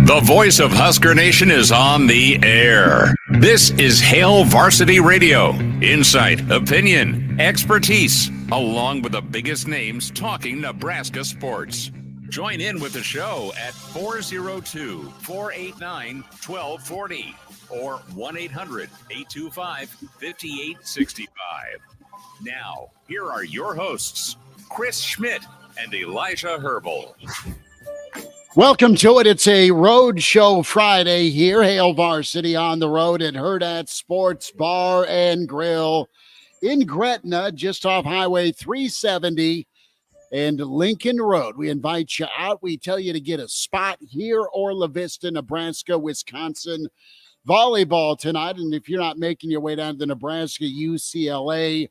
The voice of Husker Nation is on the air. This is Hail Varsity Radio. Insight, opinion, expertise, along with the biggest names talking Nebraska sports. Join in with the show at 402-489-1240 or 1-800-825-5865. Now, here are your hosts, Chris Schmidt and Elijah Herbel. Welcome to it. It's a Road Show Friday here. Hail Varsity on the road at Hurrdat Sports Bar and Grill in Gretna, just off Highway 370 and Lincoln Road. We invite you out. We tell you to get a spot here or La Vista, Nebraska, Wisconsin volleyball tonight. And if you're not making your way down to the Nebraska-UCLA,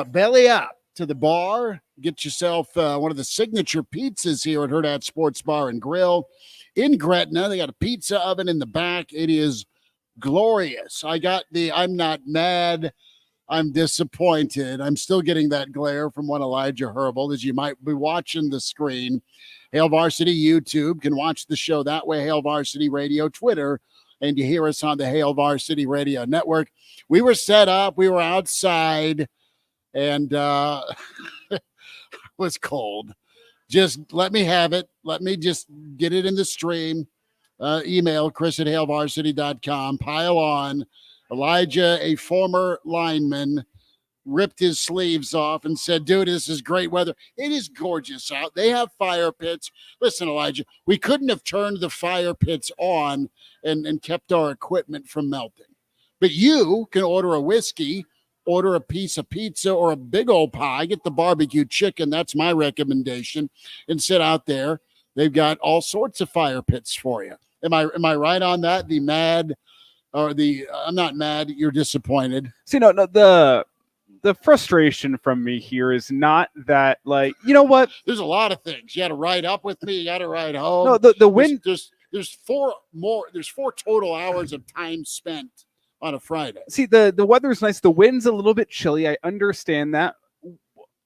belly up to the bar. Get yourself one of the signature pizzas here at Hurrdat Sports Bar and Grill in Gretna. They got a pizza oven in the back. It is glorious. I got I'm not mad, I'm disappointed. I'm still getting that glare from one Elijah Herbel, as you might be watching the screen. Hail Varsity YouTube, can watch the show that way. Hail Varsity Radio Twitter, and you hear us on the Hail Varsity Radio Network. We were set up. We were outside, and was cold. Just let me have it. Let me just get it in the stream. Email chris@hailvarsity.com. Pile on. Elijah, a former lineman, ripped his sleeves off and said, dude, this is great weather. It is gorgeous out. They have fire pits. Listen, Elijah, we couldn't have turned the fire pits on and kept our equipment from melting. But you can order a whiskey, order a piece of pizza or a big old pie, get the barbecue chicken. That's my recommendation. And sit out there. They've got all sorts of fire pits for you. Am I right on that? I'm not mad. You're disappointed. See, no, the frustration from me here is not that, like, you know what? There's a lot of things. You got to ride up with me. You got to ride home. No, the wind. There's four total hours of time spent on a Friday. See, the weather's nice. The wind's a little bit chilly. I understand that.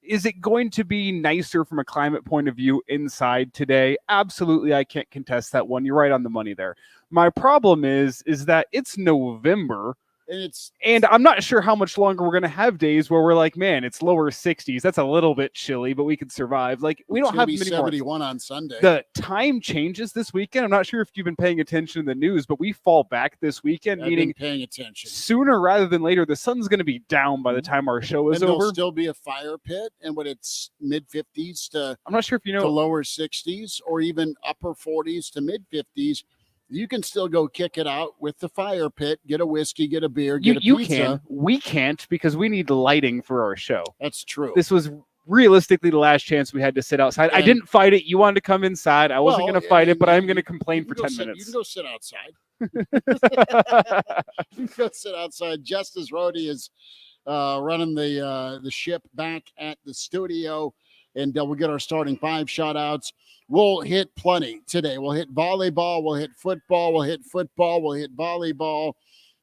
Is it going to be nicer from a climate point of view inside today? Absolutely. I can't contest that one. You're right on the money there. My problem is that it's November. And I'm not sure how much longer we're going to have days where we're like, man, it's lower 60s. That's a little bit chilly, but we can survive. Like, we don't have many 71 on Sunday. The time changes this weekend. I'm not sure if you've been paying attention to the news, but we fall back this weekend, meaning paying attention. Sooner rather than later, the sun's going to be down by the time our show is over. There'll still be a fire pit, and when it's mid-50s to I'm not sure if you know to lower 60s or even upper 40s to mid-50s. You can still go kick it out with the fire pit, get a whiskey, get a beer, get a pizza. You can. We can't because we need lighting for our show. That's true. This was realistically the last chance we had to sit outside. I didn't fight it. You wanted to come inside. I wasn't going to fight it, but I'm going to complain for 10 minutes. You can go sit outside. You can go sit outside. Justice Rhody is running the ship back at the studio, and we'll get our starting five shout-outs. We'll hit plenty today. We'll hit volleyball. We'll hit football. We'll hit football. We'll hit volleyball.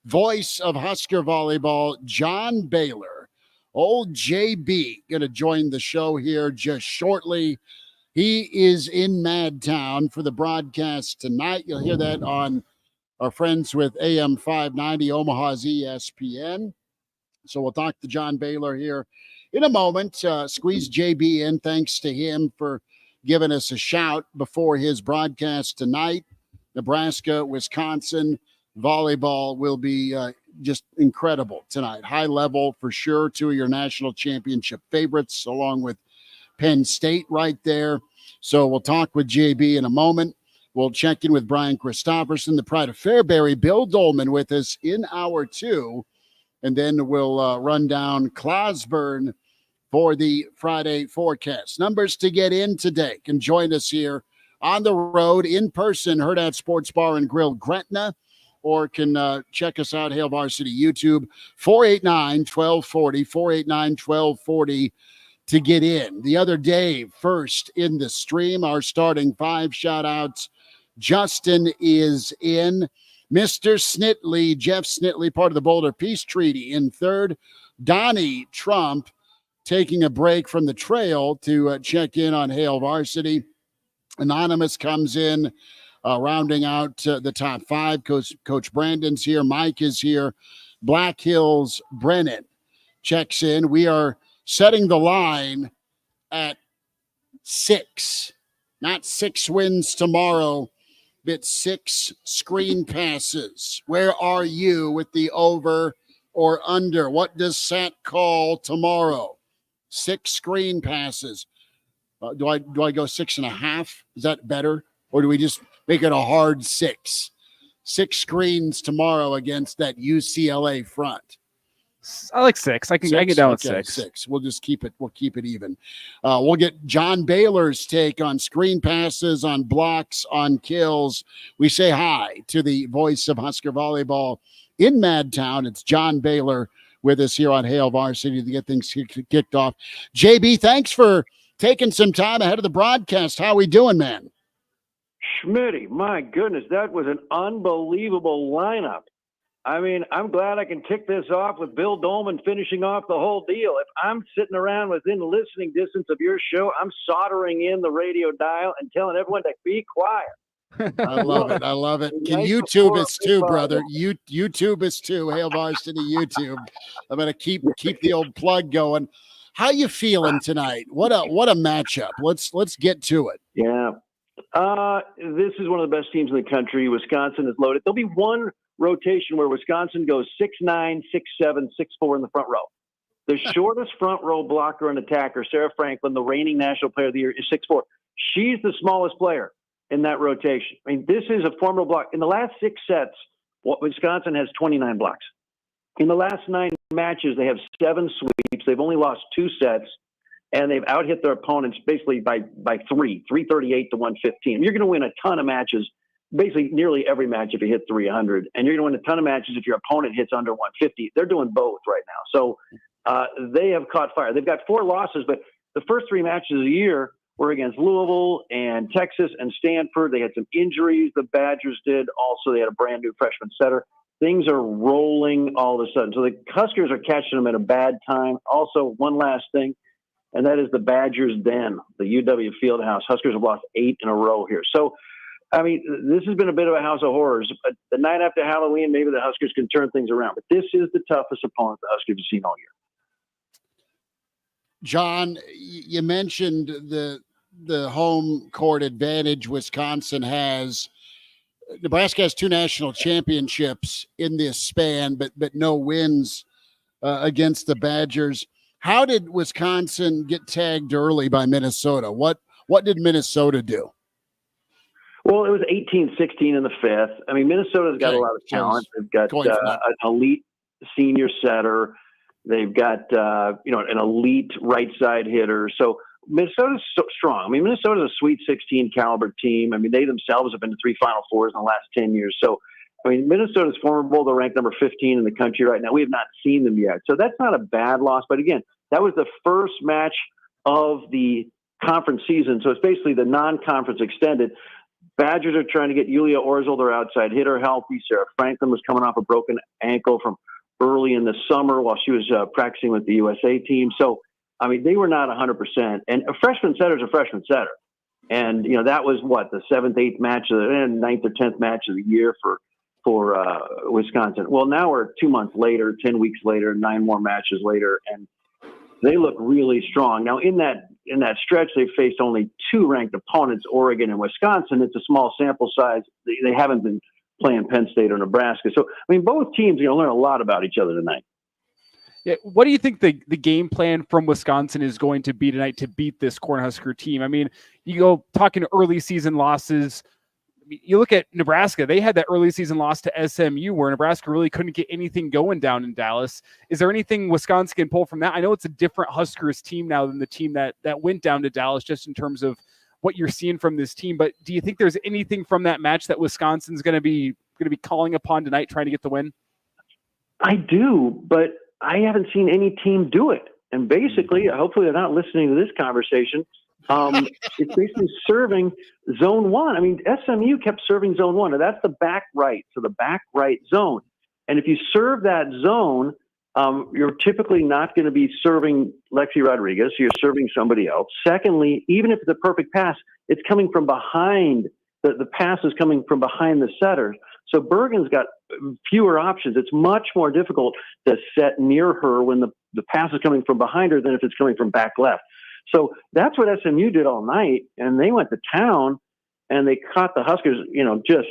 Voice of Husker Volleyball, John Baylor. Old JB going to join the show here just shortly. He is in Madtown for the broadcast tonight. You'll hear that on our friends with AM 590, Omaha's ESPN. So we'll talk to John Baylor here in a moment. Squeeze JB in. Thanks to him for giving us a shout before his broadcast tonight. Nebraska, Wisconsin volleyball will be just incredible tonight. High level for sure. Two of your national championship favorites, along with Penn State right there. So we'll talk with JB in a moment. We'll check in with Brian Christopherson, the pride of Fairbury, Bill Doleman with us in hour two. And then we'll run down Clausborne for the Friday forecast. Numbers to get in today can join us here on the road in person, Hurrdat Sports Bar and Grill, Gretna, or can check us out, Hail Varsity YouTube, 489-1240, 489-1240 to get in. The other day, first in the stream, our starting five shout-outs. Justin is in. Mr. Snitley, Jeff Snitley, part of the Boulder Peace Treaty, in third. Donnie Trump, taking a break from the trail to check in on Hail Varsity. Anonymous comes in Rounding out the top five, Coach Brandon's here. Mike is here. Black Hills Brennan checks in. We are setting the line at 6. Not 6 wins tomorrow, but 6 screen passes. Where are you with the over or under? What does Sat call tomorrow? 6 screen passes. Do I go 6.5? Is that better? Or do we just make it a hard 6? 6 screens tomorrow against that UCLA front. I like 6. I can get down with 6. 6. We'll just keep it. We'll keep it even. We'll get John Baylor's take on screen passes, on blocks, on kills. We say hi to the voice of Husker Volleyball in Madtown. It's John Baylor with us here on Hail Varsity to get things kicked off. JB, thanks for taking some time ahead of the broadcast. How we doing, man? Schmitty, my goodness, that was an unbelievable lineup. I mean, I'm glad I can kick this off with Bill Doleman finishing off the whole deal. If I'm sitting around within listening distance of your show, I'm soldering in the radio dial and telling everyone to be quiet. I love it. I love it. Can YouTube us too, brother? YouTube us too. Hail Varsity YouTube. I'm gonna keep the old plug going. How you feeling tonight? What a matchup. Let's get to it. Yeah. This is one of the best teams in the country. Wisconsin is loaded. There'll be one rotation where Wisconsin goes 6'9", 6'7", 6'4" in the front row. The shortest front row blocker and attacker, Sarah Franklin, the reigning national player of the year, is 6'4". She's the smallest player in that rotation. I mean, this is a formidable block. In the last 6 sets, Wisconsin has 29 blocks. In the last 9 matches, they have 7 sweeps. They've only lost 2 sets, and they've out-hit their opponents basically by 338 to 115. You're going to win a ton of matches, basically nearly every match if you hit 300, and you're going to win a ton of matches if your opponent hits under 150. They're doing both right now. So they have caught fire. They've got 4 losses, but the first 3 matches of the year were against Louisville and Texas and Stanford. They had some injuries. The Badgers did. Also, they had a brand new freshman setter. Things are rolling all of a sudden. So the Huskers are catching them at a bad time. Also, one last thing, and that is the Badgers' den, the UW Fieldhouse. Huskers have lost 8 in a row here. So, I mean, this has been a bit of a house of horrors. But the night after Halloween, maybe the Huskers can turn things around. But this is the toughest opponent the Huskers have seen all year. John, you mentioned the home court advantage Wisconsin has. Nebraska has 2 national championships in this span, but no wins against the Badgers. How did Wisconsin get tagged early by Minnesota? What did Minnesota do? Well, it was 18-16 in the 5th. I mean, Minnesota's got a lot of talent. They've got an elite senior setter. They've got an elite right side hitter. So Minnesota's so strong. I mean, Minnesota's a Sweet 16 caliber team. I mean, they themselves have been to 3 Final Fours in the last 10 years. So, I mean, Minnesota's formidable. They're ranked number 15 in the country right now. We have not seen them yet. So that's not a bad loss. But again, that was the first match of the conference season. So it's basically the non-conference extended. Badgers are trying to get Yulia Orzel, their outside hitter, healthy. Sarah Franklin was coming off a broken ankle from early in the summer while she was practicing with the USA team. So, I mean, they were not 100%. And a freshman setter is a freshman setter. And, that was the 7th, 8th match of the 9th or 10th match of the year for Wisconsin. Well, now we're 2 months later, 10 weeks later, 9 more matches later, and they look really strong. Now, in that stretch, they've faced only 2 ranked opponents, Oregon and Wisconsin. It's a small sample size. They haven't been playing Penn State or Nebraska. So, I mean, both teams are going to learn a lot about each other tonight. Yeah, what do you think the game plan from Wisconsin is going to be tonight to beat this Cornhusker team? I mean, you go talking early season losses. I mean, you look at Nebraska, they had that early season loss to SMU where Nebraska really couldn't get anything going down in Dallas. Is there anything Wisconsin can pull from that? I know it's a different Huskers team now than the team that went down to Dallas just in terms of what you're seeing from this team. But do you think there's anything from that match that Wisconsin's going to be calling upon tonight trying to get the win? I do, but I haven't seen any team do it. And basically, hopefully they're not listening to this conversation. It's basically serving zone 1. I mean, SMU kept serving zone 1. Now that's the back right. So the back right zone. And if you serve that zone, you're typically not going to be serving Lexi Rodriguez. So you're serving somebody else. Secondly, even if it's a perfect pass, it's coming from behind the pass is coming from behind the setter. So Bergen's got fewer options. It's much more difficult to set near her when the pass is coming from behind her than if it's coming from back left. So that's what SMU did all night, and they went to town, and they caught the Huskers, just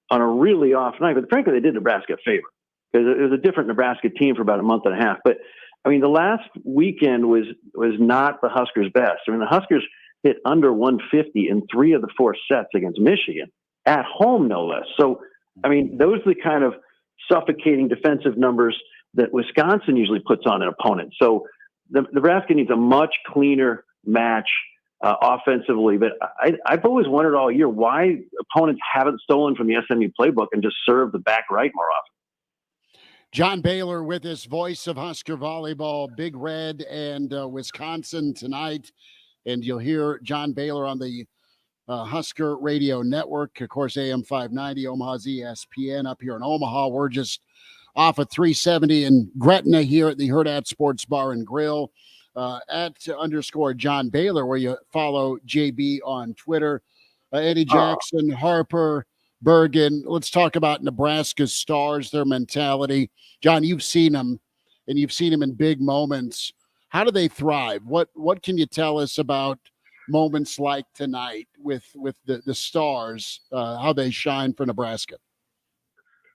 on a really off night. But frankly, they did Nebraska a favor because it was a different Nebraska team for about a month and a half. But, I mean, the last weekend was not the Huskers' best. I mean, the Huskers hit under 150 in 3 of the 4 sets against Michigan, at home no less. So, I mean, those are the kind of suffocating defensive numbers that Wisconsin usually puts on an opponent. So Nebraska needs a much cleaner match offensively. But I've always wondered all year why opponents haven't stolen from the SMU playbook and just served the back right more often. John Baylor with us, voice of Husker Volleyball, Big Red and Wisconsin tonight. And you'll hear John Baylor on the Husker Radio Network, of course, AM 590, Omaha's ESPN up here in Omaha. We're just off of 370 in Gretna here at the Hurrdat Sports Bar and Grill at _ John Baylor, where you follow JB on Twitter. Eddie Jackson, Harper, Bergen. Let's talk about Nebraska's stars, their mentality. John, you've seen them, and you've seen them in big moments. How do they thrive? What can you tell us about moments like tonight with the stars, how they shine for Nebraska?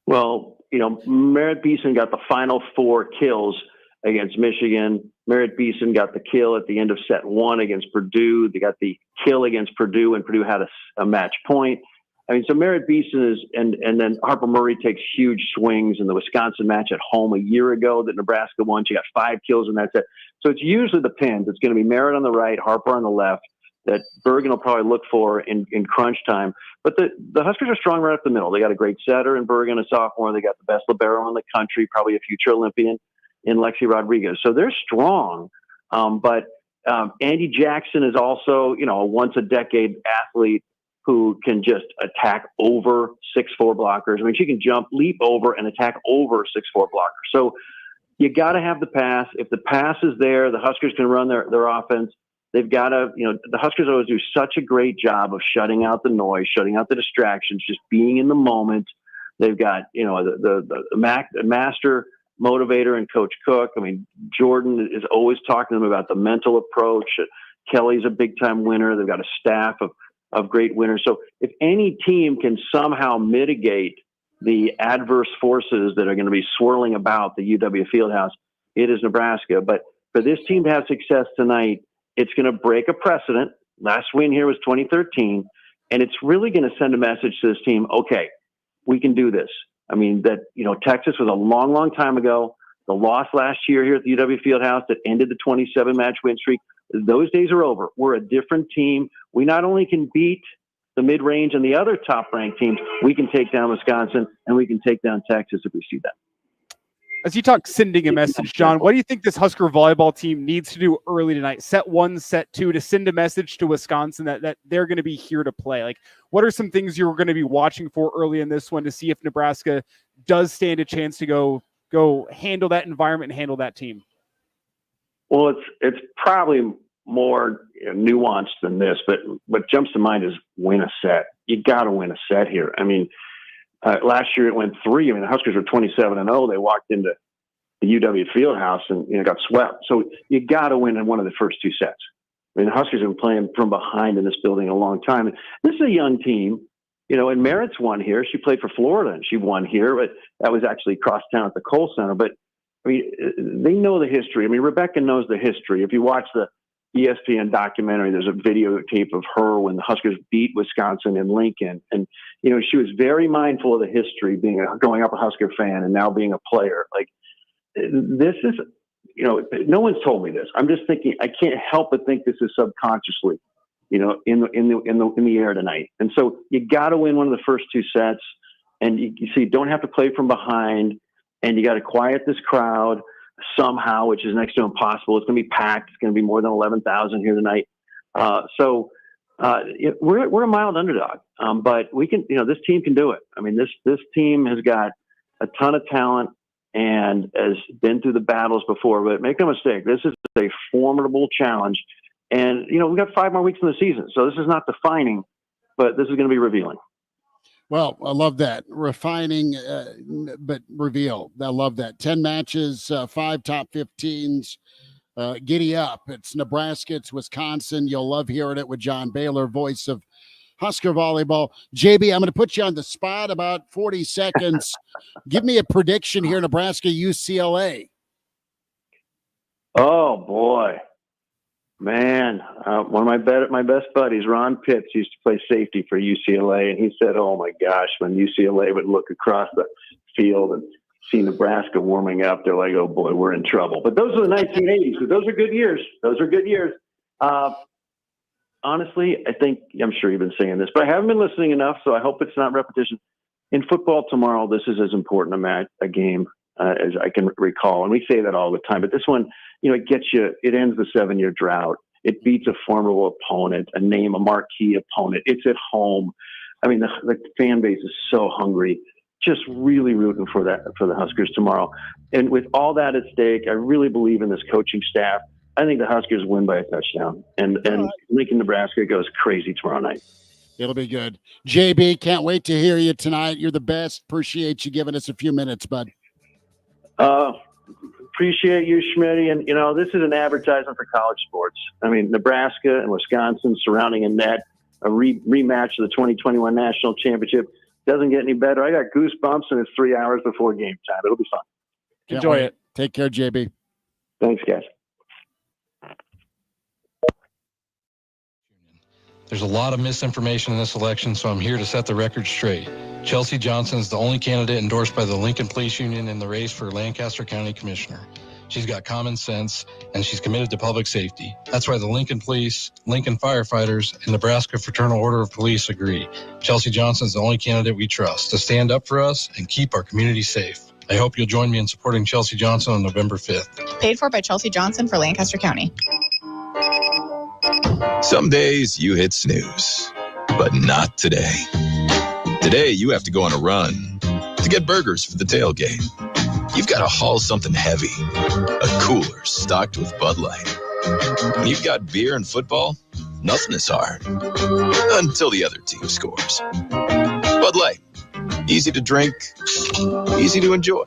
Well, Merritt Beeson got the final 4 kills against Michigan. Merritt Beeson got the kill at the end of set 1 against Purdue. They got the kill against Purdue, and Purdue had a match point. I mean, so Merritt Beeson is, and then Harper Murray takes huge swings in the Wisconsin match at home a year ago that Nebraska won. She got 5 kills in that set. So it's usually the pins. It's going to be Merritt on the right, Harper on the left, that Bergen will probably look for in crunch time. But the Huskers are strong right up the middle. They got a great setter in Bergen, a sophomore. They got the best libero in the country, probably a future Olympian in Lexi Rodriguez. So they're strong. But Andy Jackson is also, a once-a-decade athlete who can just attack over 6'4" blockers. I mean, she can leap over and attack over 6'4" blockers. So you got to have the pass. If the pass is there, the Huskers can run their offense. They've got to, the Huskers always do such a great job of shutting out the noise, shutting out the distractions, just being in the moment. They've got, the master motivator and Coach Cook. I mean, Jordan is always talking to them about the mental approach. Kelly's a big-time winner. They've got a staff of great winners. So if any team can somehow mitigate the adverse forces that are going to be swirling about the UW Fieldhouse, it is Nebraska. But for this team to have success tonight, it's going to break a precedent. Last win here was 2013, and it's really going to send a message to this team, okay, we can do this. I mean, Texas was a long, long time ago. The loss last year here at the UW Fieldhouse that ended the 27-match win streak, those days are over. We're a different team. We not only can beat the mid-range and the other top-ranked teams, we can take down Wisconsin, and we can take down Texas if we see that. As you talk sending a message, John, what do you think this Husker volleyball team needs to do early tonight? Set 1, set 2, to send a message to Wisconsin that they're going to be here to play. Like, what are some things you're going to be watching for early in this one to see if Nebraska does stand a chance to go handle that environment and handle that team? Well, it's probably more nuanced than this, but what jumps to mind is win a set. You got to win a set here. I mean, last year it went 3. I mean, the Huskers were 27-0. They walked into the UW Fieldhouse and got swept. So you got to win in one of the first 2 sets. I mean, the Huskers have been playing from behind in this building a long time. And this is a young team, and Merritt's won here. She played for Florida and she won here, but that was actually cross town at the Kohl Center. But I mean, they know the history. I mean, Rebecca knows the history. If you watch the ESPN documentary, there's a videotape of her when the Huskers beat Wisconsin in Lincoln. And, she was very mindful of the history, growing up a Husker fan and now being a player. Like, this is, no one's told me this. I'm just thinking, I can't help but think this is subconsciously, in the air tonight. And so you got to win one of the first 2 sets, and you don't have to play from behind, and you got to quiet this crowd somehow, which is next to impossible. It's going to be packed. It's going to be more than 11,000 here tonight. We're a mild underdog, but we can. This team can do it. I mean, this team has got a ton of talent and has been through the battles before. But make no mistake, this is a formidable challenge. And we've got 5 more weeks in the season, so this is not defining. but this is going to be revealing. Well, I love that. Refining, but reveal. I love that. 10 matches, 5 top 15s. Giddy up. It's Nebraska. It's Wisconsin. You'll love hearing it with John Baylor, voice of Husker Volleyball. JB, I'm going to put you on the spot about 40 seconds. Give me a prediction here, Nebraska-UCLA. Oh, boy. Man, one of my best buddies, Ron Pitts, used to play safety for UCLA, and he said, oh, my gosh, when UCLA would look across the field and see Nebraska warming up, they're like, oh, boy, we're in trouble. But those are the 1980s. So those are good years. Honestly, I'm sure you've been saying this, but I haven't been listening enough, so I hope it's not repetition. In football tomorrow, this is as important a game as I can recall. And we say that all the time. But this one, it ends the 7-year drought. It beats a formidable opponent, a marquee opponent. It's at home. I mean, the fan base is so hungry. Just really rooting for the Huskers tomorrow. And with all that at stake, I really believe in this coaching staff. I think the Huskers win by a touchdown. And Lincoln, Nebraska goes crazy tomorrow night. It'll be good. JB, can't wait to hear you tonight. You're the best. Appreciate you giving us a few minutes, bud. Appreciate you, Schmidt. And, this is an advertisement for college sports. I mean, Nebraska and Wisconsin surrounding a net, a rematch of the 2021 National Championship. Doesn't get any better. I got goosebumps, and it's 3 hours before game time. It'll be fun. Enjoy it. Take care, JB. Thanks, guys. There's a lot of misinformation in this election, so I'm here to set the record straight. Chelsea Johnson is the only candidate endorsed by the Lincoln Police Union in the race for Lancaster County Commissioner. She's got common sense, and she's committed to public safety. That's why the Lincoln Police, Lincoln Firefighters, and Nebraska Fraternal Order of Police agree. Chelsea Johnson is the only candidate we trust to stand up for us and keep our community safe. I hope you'll join me in supporting Chelsea Johnson on November 5th. Paid for by Chelsea Johnson for Lancaster County. Some days you hit snooze, but not today. Today you have to go on a run to get burgers for the tailgate. You've got to haul something heavy, a cooler stocked with Bud Light. When you've got beer and football, nothing is hard until the other team scores. Bud Light, easy to drink, easy to enjoy.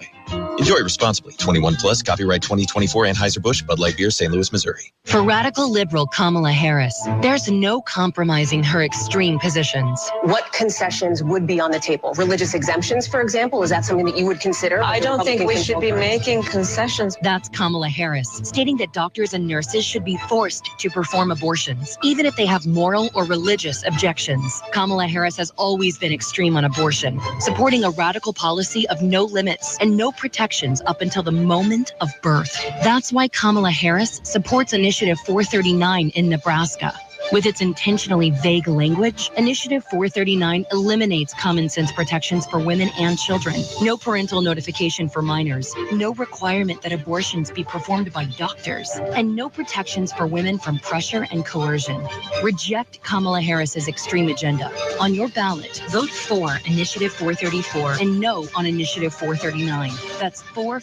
Enjoy responsibly. 21 plus. Copyright 2024 Anheuser-Busch Bud Light Beer, St. Louis, Missouri. For radical liberal Kamala Harris, there's no compromising her extreme positions. What concessions would be on the table? Religious exemptions, for example? Is that something that you would consider? I don't think we should be making concessions. That's Kamala Harris, stating that doctors and nurses should be forced to perform abortions, even if they have moral or religious objections. Kamala Harris has always been extreme on abortion, supporting a radical policy of no limits and no protections up until the moment of birth. That's why Kamala Harris supports Initiative 439 in Nebraska. With its intentionally vague language, Initiative 439 eliminates common sense protections for women and children. No parental notification for minors, no requirement that abortions be performed by doctors, and no protections for women from pressure and coercion. Reject Kamala Harris's extreme agenda. On your ballot, vote for Initiative 434 and no on Initiative 439. That's 4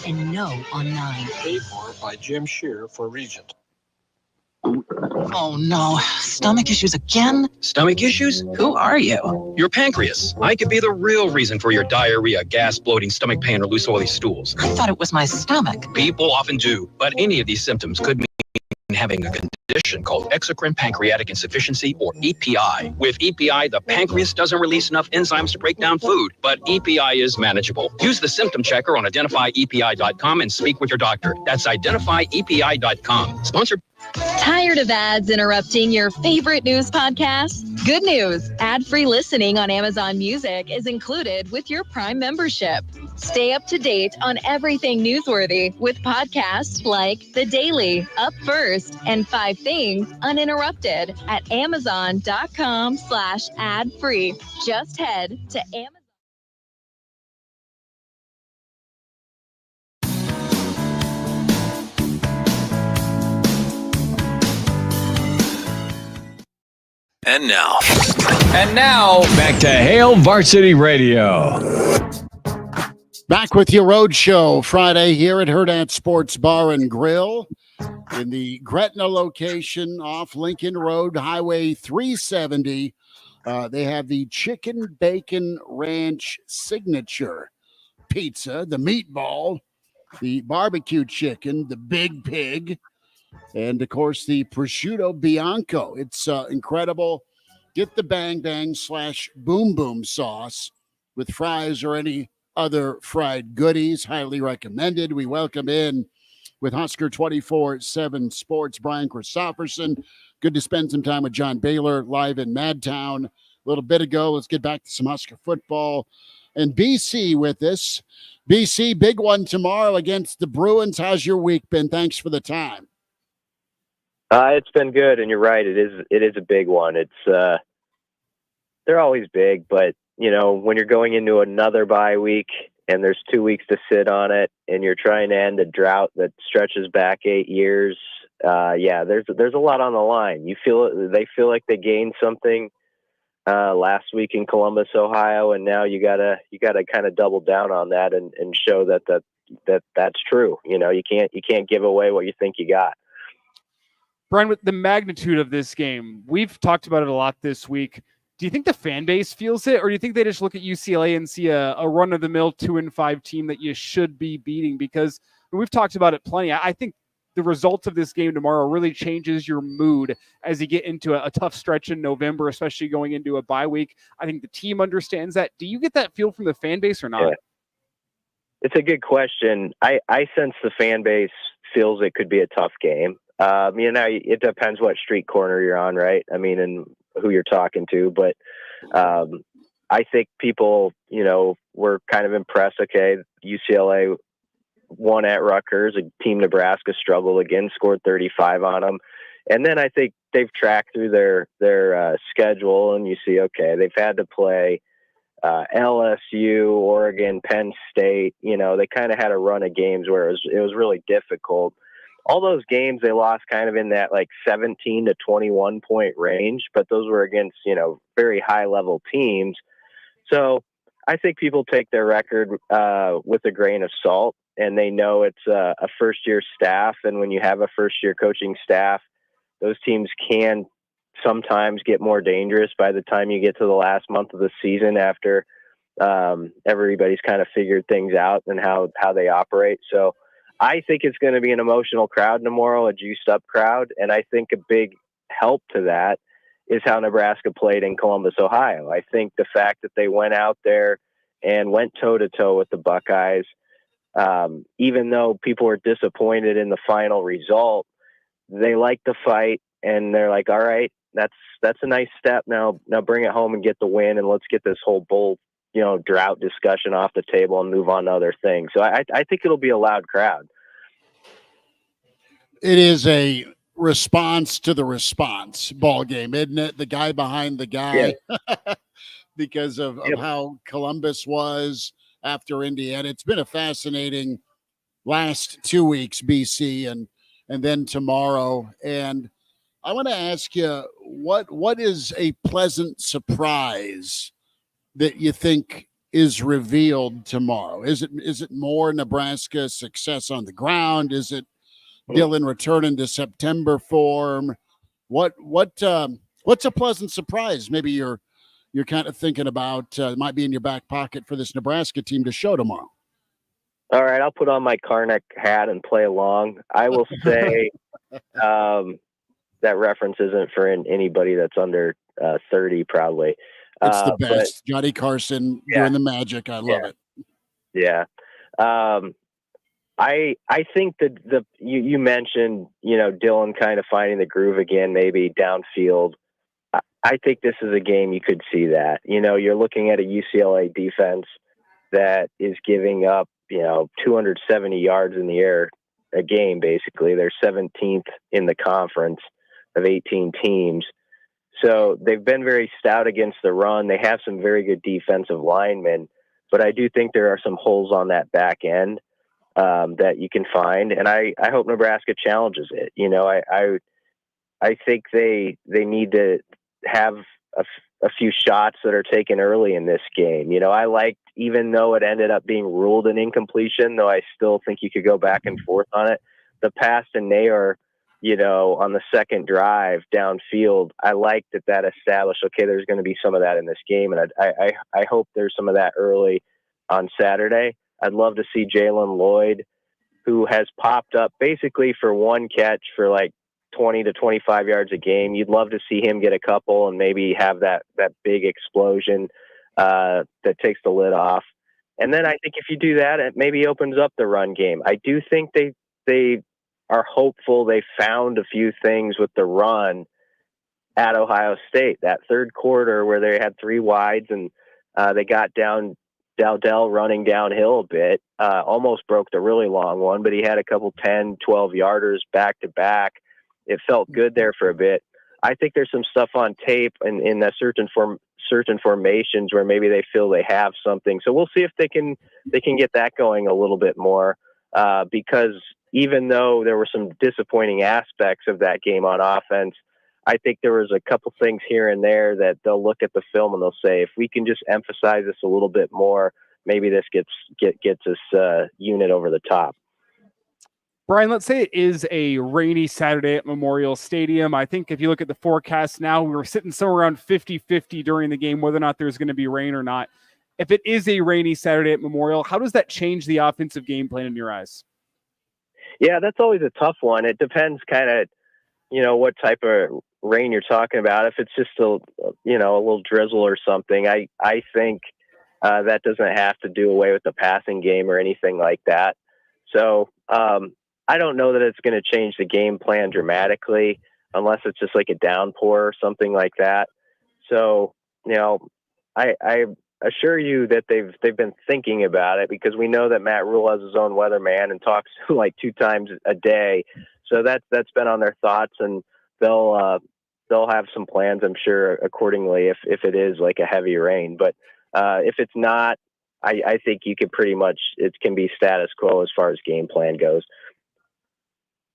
and no on 9. Paid for by Jim Shear for Regent. Oh no, stomach issues again? Stomach issues? Who are you? Your pancreas. I could be the real reason for your diarrhea, gas, bloating, stomach pain, or loose oily stools. I thought it was my stomach. People often do, but any of these symptoms could mean having a condition called exocrine pancreatic insufficiency, or EPI. With EPI, the pancreas doesn't release enough enzymes to break down food, but EPI is manageable. Use the symptom checker on identifyepi.com and speak with your doctor. That's identifyepi.com. Sponsored. Tired of ads interrupting your favorite news podcasts? Good news. Ad-free listening on Amazon Music is included with your Prime membership. Stay up to date on everything newsworthy with podcasts like The Daily, Up First, and 5 Things Uninterrupted at Amazon.com/ad-free. Just head to Amazon. And now, back to Hail Varsity Radio. Back with your road show Friday here at Hurrdat Sports Bar and Grill in the Gretna location off Lincoln Road, Highway 370 They have the chicken bacon ranch signature pizza, the meatball, the barbecue chicken, the big pig, and of course the prosciutto bianco. It's incredible. Get the bang bang / boom boom sauce with fries or any other fried goodies. Highly recommended. We welcome in with Husker 24/7 Sports, Brian Christopherson. Good to spend some time with John Baylor live in Madtown a little bit ago. Let's get back to some Husker football. And BC with us. BC, big one tomorrow against the Bruins. How's your week been? Thanks for the time. It's been good, and you're right. It is a big one. It's they're always big, but when you're going into another bye week and there's 2 weeks to sit on it, and you're trying to end a drought that stretches back 8 years, there's a lot on the line. They feel like they gained something last week in Columbus, Ohio, and now you gotta kind of double down on that and show that's true. You can't give away what you think you got. Brian, with the magnitude of this game, we've talked about it a lot this week. Do you think the fan base feels it, or do you think they just look at UCLA and see a run-of-the-mill 2-5 team that you should be beating? Because we've talked about it plenty. I think the results of this game tomorrow really changes your mood as you get into a tough stretch in November, especially going into a bye week. I think the team understands that. Do you get that feel from the fan base or not? Yeah. It's a good question. I sense the fan base feels it could be a tough game. It depends what street corner you're on, right? I mean, and who you're talking to, but I think people, were kind of impressed. Okay, UCLA won at Rutgers, a team Nebraska struggled again, scored 35 on them. And then I think they've tracked through their schedule, and you see, okay, they've had to play LSU, Oregon, Penn State. They kind of had a run of games where it was really difficult. All those games they lost kind of in that like 17 to 21 point range, but those were against, very high level teams. So I think people take their record with a grain of salt, and they know it's a first year staff. And when you have a first year coaching staff, those teams can sometimes get more dangerous by the time you get to the last month of the season after everybody's kind of figured things out and how they operate. So I think it's going to be an emotional crowd tomorrow, a juiced up crowd. And I think a big help to that is how Nebraska played in Columbus, Ohio. I think the fact that they went out there and went toe to toe with the Buckeyes, even though people were disappointed in the final result, they liked the fight, and they're like, all right, that's a nice step. Now bring it home and get the win, and let's get this whole bowl drought discussion off the table and move on to other things. So I think it'll be a loud crowd. It is a response to the response ball game, isn't it? The guy behind the guy, because of how Columbus was after Indiana. It's been a fascinating last 2 weeks, BC, and then tomorrow. And I want to ask you, what is a pleasant surprise that you think is revealed tomorrow? Is it more Nebraska success on the ground? Is it Dylan returning to September form? What's a pleasant surprise? Maybe you're kind of thinking about might be in your back pocket for this Nebraska team to show tomorrow. All right, I'll put on my Karnak hat and play along. I will say that reference isn't for anybody that's under 30, probably. It's the best. Johnny Carson doing the magic. I love it. Yeah. I think that you mentioned, Dylan kind of finding the groove again, maybe downfield. I think this is a game you could see that. You're looking at a UCLA defense that is giving up, 270 yards in the air a game, basically. They're 17th in the conference of 18 teams. So they've been very stout against the run. They have some very good defensive linemen, but I do think there are some holes on that back end that you can find. And I hope Nebraska challenges it. I think they need to have a few shots that are taken early in this game. I liked, even though it ended up being ruled an incompletion, though I still think you could go back and forth on it, the pass to Nair on the second drive downfield. I like that established, okay, there's going to be some of that in this game. And I hope there's some of that early on Saturday. I'd love to see Jalen Lloyd, who has popped up basically for one catch for like 20 to 25 yards a game. You'd love to see him get a couple and maybe have that big explosion that takes the lid off. And then I think if you do that, it maybe opens up the run game. I do think they are hopeful they found a few things with the run at Ohio State. That third quarter where they had 3 wides and they got down Dowdell running downhill a bit, almost broke the really long one, but he had a couple 10, 12 yarders back to back. It felt good there for a bit. I think there's some stuff on tape in the certain formations where maybe they feel they have something. So we'll see if they can get that going a little bit more, because even though there were some disappointing aspects of that game on offense, I think there was a couple things here and there that they'll look at the film and they'll say, if we can just emphasize this a little bit more, maybe this gets this unit over the top. Brian, let's say it is a rainy Saturday at Memorial Stadium. I think if you look at the forecast now, we were sitting somewhere around 50-50 during the game, whether or not there's going to be rain or not. If it is a rainy Saturday at Memorial, how does that change the offensive game plan in your eyes? Yeah, that's always a tough one. It depends kind of, what type of rain you're talking about. If it's just a little drizzle or something, I think that doesn't have to do away with the passing game or anything like that. So I don't know that it's going to change the game plan dramatically unless it's just like a downpour or something like that. So, I assure you that they've been thinking about it, because we know that Matt Rule has his own weatherman and talks like 2 times a day. So that's been on their thoughts, and they'll have some plans, I'm sure, accordingly if it is like a heavy rain. But if it's not, I think you could pretty much, it can be status quo as far as game plan goes.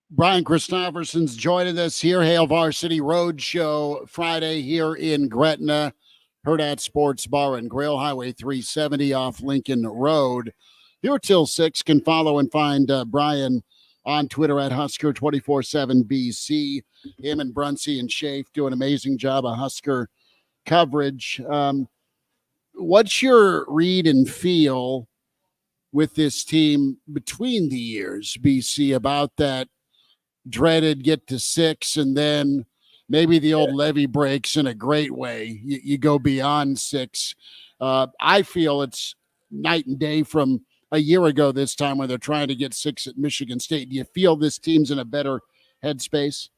Brian Christopherson's joining us here, Hail Varsity Roadshow Friday here in Gretna, Hurrdat Sports Bar and Grill, Highway 370 off Lincoln Road. Here till 6. Can follow and find Brian on Twitter at Husker247BC. Him and Brunsey and Schaaf do an amazing job of Husker coverage. What's your read and feel with this team between the years, BC, about that dreaded get to 6 and then maybe the old levee breaks in a great way? You go beyond 6. I feel it's night and day from a year ago this time when they're trying to get 6 at Michigan State. Do you feel this team's in a better headspace?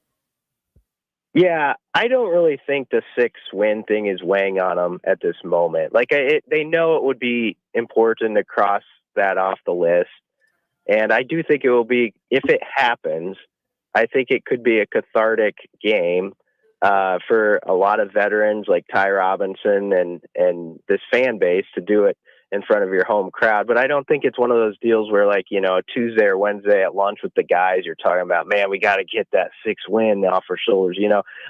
Yeah, I don't really think the 6-win thing is weighing on them at this moment. Like, they know it would be important to cross that off the list. And I do think it will be, if it happens, I think it could be a cathartic game for a lot of veterans like Ty Robinson and this fan base to do it in front of your home crowd. But I don't think it's one of those deals where, like, a Tuesday or Wednesday at lunch with the guys, you're talking about, man, we got to get that 6-win off our shoulders.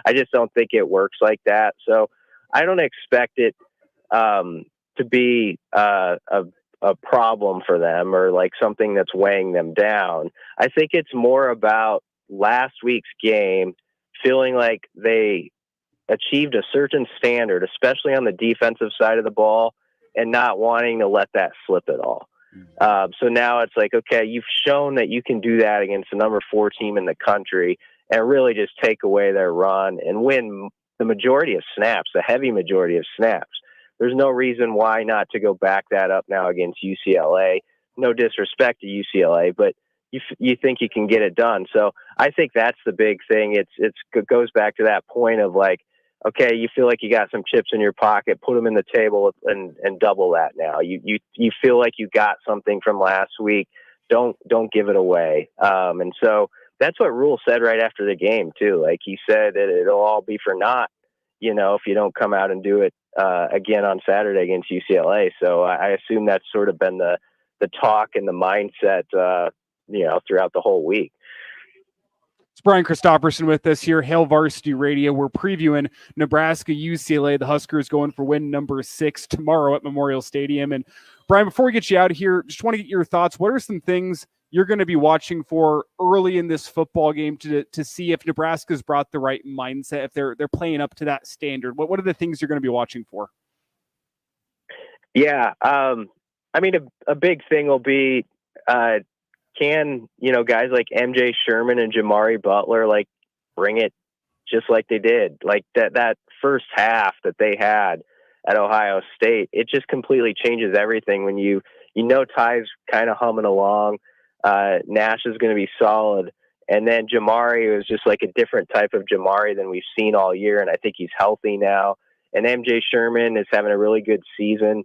I just don't think it works like that. So I don't expect it to be a problem for them or like something that's weighing them down. I think it's more about last week's game feeling like they achieved a certain standard, especially on the defensive side of the ball, and not wanting to let that slip at all. So now it's like, okay, you've shown that you can do that against the number 4 team in the country and really just take away their run and win the majority of snaps, the heavy majority of snaps. There's no reason why not to go back that up now against UCLA. No disrespect to UCLA, but you think you can get it done. So I think that's the big thing. It goes back to that point of like, okay, you feel like you got some chips in your pocket, put them in the table and double that now. You feel like you got something from last week. Don't give it away. And so that's what Rule said right after the game too. Like he said that it'll all be for naught, if you don't come out and do it again on Saturday against UCLA. So I assume that's sort of been the talk and the mindset, throughout the whole week. It's Brian Christopherson with us here, Hail Varsity Radio. We're previewing Nebraska-UCLA. The Huskers going for win number 6 tomorrow at Memorial Stadium. And Brian, before we get you out of here, just want to get your thoughts. What are some things you're going to be watching for early in this football game to see if Nebraska's brought the right mindset, if they're playing up to that standard? What are the things you're going to be watching for? Yeah. I mean, a big thing will be, can, guys like MJ Sherman and Jamari Butler, like, bring it just like they did, like that first half that they had at Ohio State. It just completely changes everything when Ty's kind of humming along. Nash is going to be solid. And then Jamari was just like a different type of Jamari than we've seen all year. And I think he's healthy now. And MJ Sherman is having a really good season.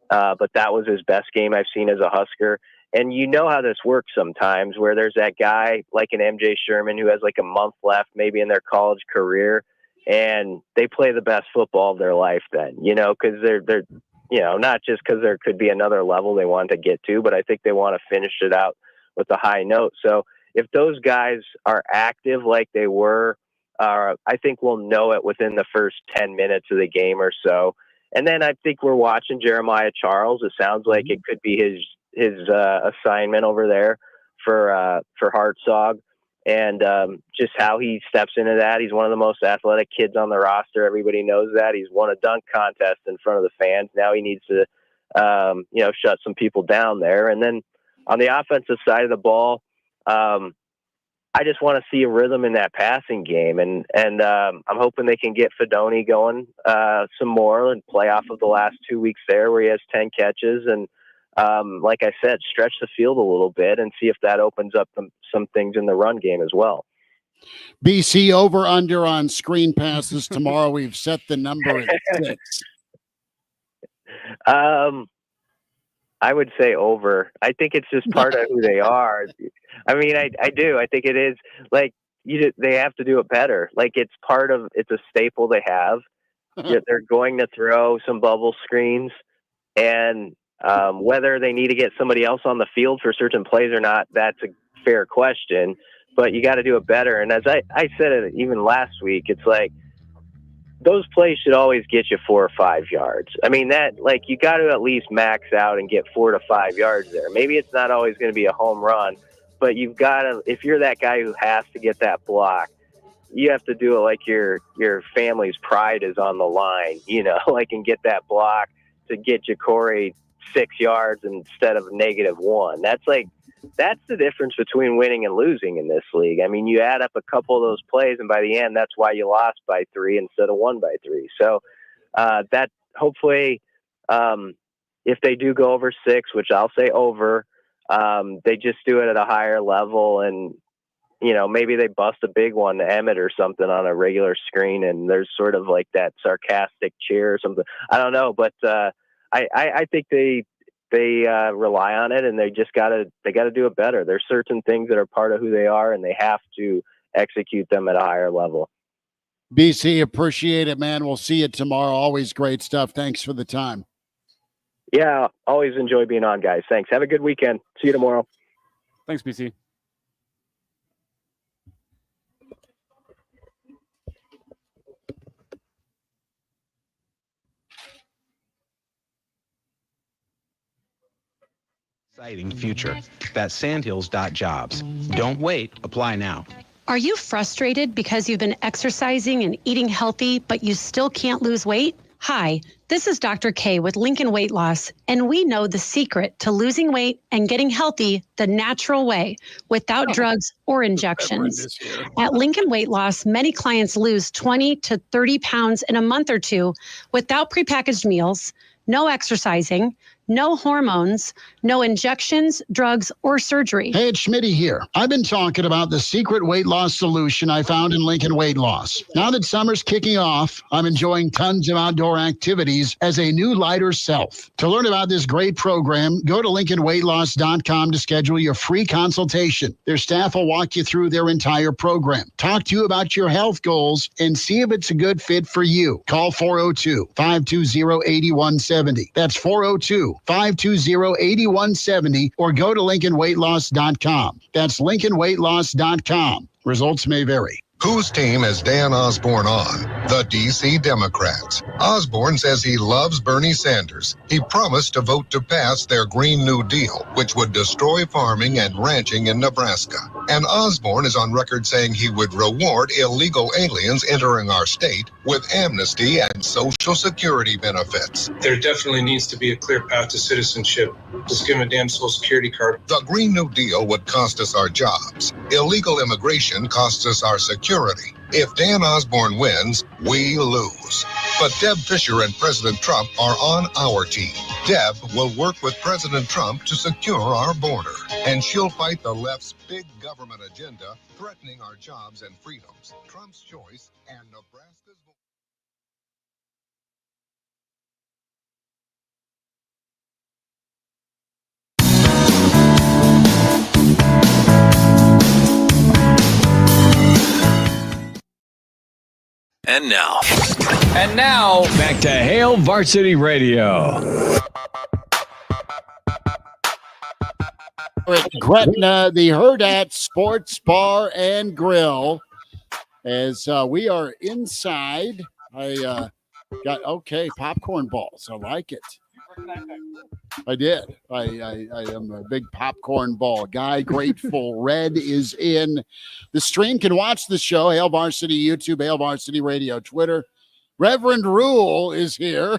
But that was his best game I've seen as a Husker. And you know how this works sometimes, where there's that guy like an MJ Sherman who has like a month left maybe in their college career, and they play the best football of their life then, because they're not just because there could be another level they want to get to, but I think they want to finish it out with a high note. So if those guys are active like they were, I think we'll know it within the first 10 minutes of the game or so. And then I think we're watching Jeremiah Charles. It sounds like it could be his assignment over there for Hartzog, and just how he steps into that. He's one of the most athletic kids on the roster. Everybody knows that. He's won a dunk contest in front of the fans. Now he needs to, shut some people down there. And then on the offensive side of the ball, I just want to see a rhythm in that passing game, and I'm hoping they can get Fedoni going some more and play off of the last 2 weeks there where he has 10 catches, and like I said, stretch the field a little bit and see if that opens up some things in the run game as well. BC over under on screen passes tomorrow. We've set the number at 6. I would say over. I think it's just part of who they are. I mean, I do. I think it is like they have to do it better. Like it's a staple they have. They're going to throw some bubble screens, and whether they need to get somebody else on the field for certain plays or not, that's a fair question. But you got to do it better. And as I said it even last week, it's like those plays should always get you 4 or 5 yards. I mean, you got to at least max out and get 4 to 5 yards there. Maybe it's not always going to be a home run, but you've got to, if you're that guy who has to get that block, you have to do it like your family's pride is on the line, and get that block to get you Corey 6 yards instead of -1. That's the difference between winning and losing in this league. I mean, you add up a couple of those plays, and by the end, that's why you lost by 3 instead of won by 3. So that hopefully, if they do go over 6, which I'll say over, they just do it at a higher level, and maybe they bust a big one to Emmett or something on a regular screen, and there's sort of like that sarcastic cheer or something. I don't know, but I think they rely on it, and they gotta do it better. There's certain things that are part of who they are, and they have to execute them at a higher level. BC, appreciate it, man. We'll see you tomorrow. Always great stuff. Thanks for the time. Yeah, always enjoy being on, guys. Thanks. Have a good weekend. See you tomorrow. Thanks, BC. Exciting future. That's sandhills.jobs. Don't wait. Apply now. Are you frustrated because you've been exercising and eating healthy, but you still can't lose weight? Hi, this is Dr. K with Lincoln Weight Loss, and we know the secret to losing weight and getting healthy the natural way, without drugs or injections. At Lincoln Weight Loss, many clients lose 20 to 30 pounds in a month or two without prepackaged meals, no exercising, no hormones, no injections, drugs, or surgery. Hey, it's Schmidt here. I've been talking about the secret weight loss solution I found in Lincoln Weight Loss. Now that summer's kicking off, I'm enjoying tons of outdoor activities as a new lighter self. To learn about this great program, go to LincolnWeightLoss.com to schedule your free consultation. Their staff will walk you through their entire program, talk to you about your health goals, and see if it's a good fit for you. Call 402-520-8170. That's 402-520-8170, or go to LincolnWeightLoss.com. That's LincolnWeightLoss.com. Results may vary. Whose team is Dan Osborne on? The D.C. Democrats. Osborne says he loves Bernie Sanders. He promised to vote to pass their Green New Deal, which would destroy farming and ranching in Nebraska. And Osborne is on record saying he would reward illegal aliens entering our state with amnesty and Social Security benefits. There definitely needs to be a clear path to citizenship. Just give him a damn Social Security card. The Green New Deal would cost us our jobs. Illegal immigration costs us our security. If Dan Osborne wins, we lose. But Deb Fischer and President Trump are on our team. Deb will work with President Trump to secure our border. And she'll fight the left's big government agenda, threatening our jobs and freedoms. Trump's choice and Nebraska's vote. And now, back to Hail Varsity Radio. At Gretna, the Hurrdat Sports Bar and Grill. As we are inside, I got popcorn balls. I like it. I did. I am a big popcorn ball guy. Grateful Red is in the stream. Can watch the show. Hail Varsity YouTube, Hail Varsity Radio, Twitter. Reverend Rule is here.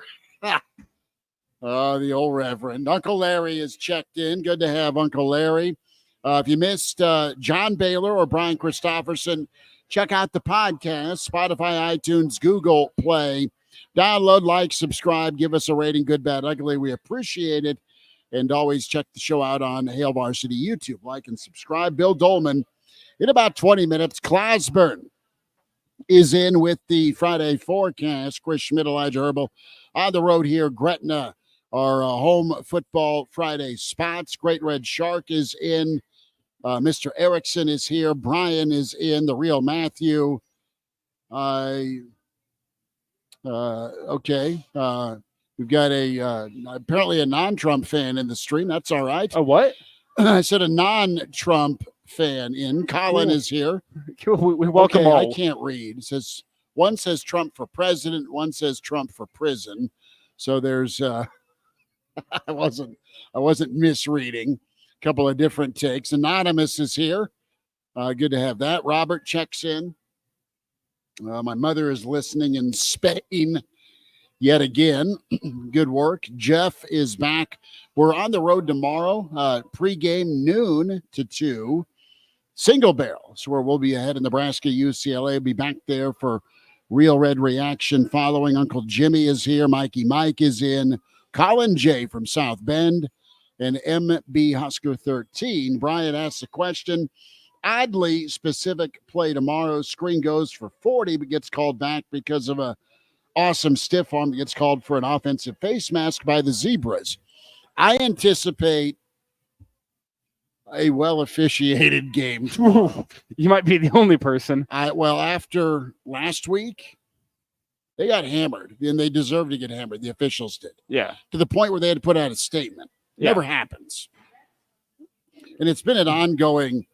The old Reverend. Uncle Larry is checked in. Good to have Uncle Larry. If you missed John Baylor or Brian Christopherson, check out the podcast, Spotify, iTunes, Google Play. Download, like, subscribe, give us a rating, good, bad, ugly. We appreciate it. And always check the show out on Hail Varsity YouTube. Like and subscribe. Bill Doleman in about 20 minutes. Clausborne is in with the Friday forecast. Chris Schmidt, Elijah Herbel on the road here. Gretna, our home football Friday spots. Great Red Shark is in. Mr. Erickson is here. Brian is in. The real Matthew. Okay. We've got apparently a non-Trump fan in the stream. That's all right. A what? I said a non-Trump fan in. Colin is here. We welcome all. I can't read. It says one says Trump for president, one says Trump for prison. So there's I wasn't misreading. A couple of different takes. Anonymous is here. Good to have that. Robert checks in. My mother is listening in Spain yet again. Good work. Jeff is back. We're on the road tomorrow, pregame noon to 2. Single barrels, where we'll be ahead in Nebraska-UCLA. Be back there for Real Red Reaction following. Uncle Jimmy is here. Mikey Mike is in. Colin J. from South Bend and MB Husker 13. Brian asks a question. Oddly specific play tomorrow. Screen goes for 40, but gets called back because of a awesome stiff arm that gets called for an offensive face mask by the Zebras. I anticipate a well-officiated game. You might be the only person. After last week, they got hammered, and they deserved to get hammered. The officials did. Yeah. To the point where they had to put out a statement. Yeah. Never happens. And it's been an ongoing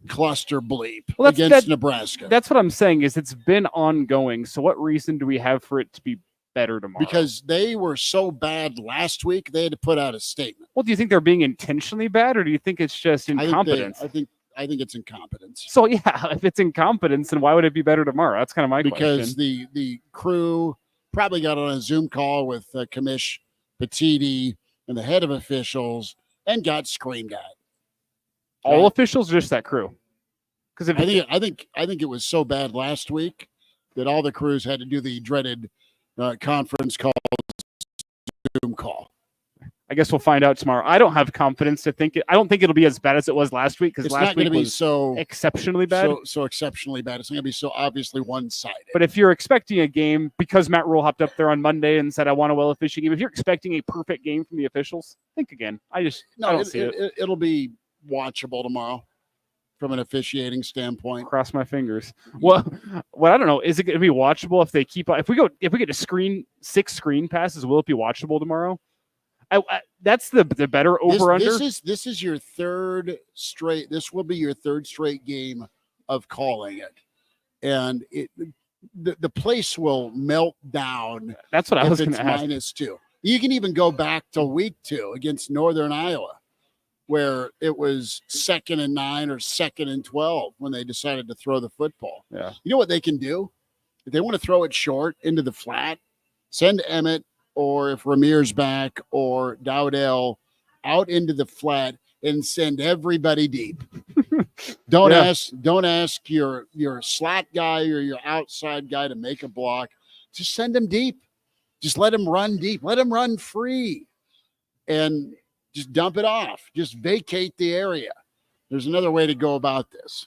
cluster bleep against Nebraska. That's what I'm saying is it's been ongoing. So what reason do we have for it to be better tomorrow? Because they were so bad last week, they had to put out a statement. Well, do you think they're being intentionally bad, or do you think it's just incompetence? I think it's incompetence. So yeah, if it's incompetence, then why would it be better tomorrow? That's kind of my question. Because the crew probably got on a Zoom call with Commish Petiti and the head of officials and got screamed at. All officials, or just that crew? Because I think it was so bad last week that all the crews had to do the dreaded conference call, Zoom call. I guess we'll find out tomorrow. I don't have confidence to think it. I don't think it'll be as bad as it was last week, because last week was so exceptionally bad. So exceptionally bad. It's not going to be so obviously one-sided. But if you're expecting a game, because Matt Rule hopped up there on Monday and said, I want a well-officiated game, if you're expecting a perfect game from the officials, think again. I don't see it. It'll be watchable tomorrow from an officiating standpoint. Cross my fingers. Well, I don't know. Is it going to be watchable if they keep? If we get to 6 screen passes, will it be watchable tomorrow? That's the better over-under. This is your third straight. This will be your third straight game of calling it. and the place will melt down. That's what I was if going it's to ask. -2. You can even go back to week 2 against Northern Iowa, where it was 2nd and 9 or 2nd and 12 when they decided to throw the football. Yeah. You know what they can do? If they want to throw it short into the flat, send Emmett, or if Ramir's back, or Dowdell out into the flat and send everybody deep. Don't ask your slot guy or your outside guy to make a block. Just send them deep. Just let them run deep. Let them run free. And just dump it off. Just vacate the area. There's another way to go about this.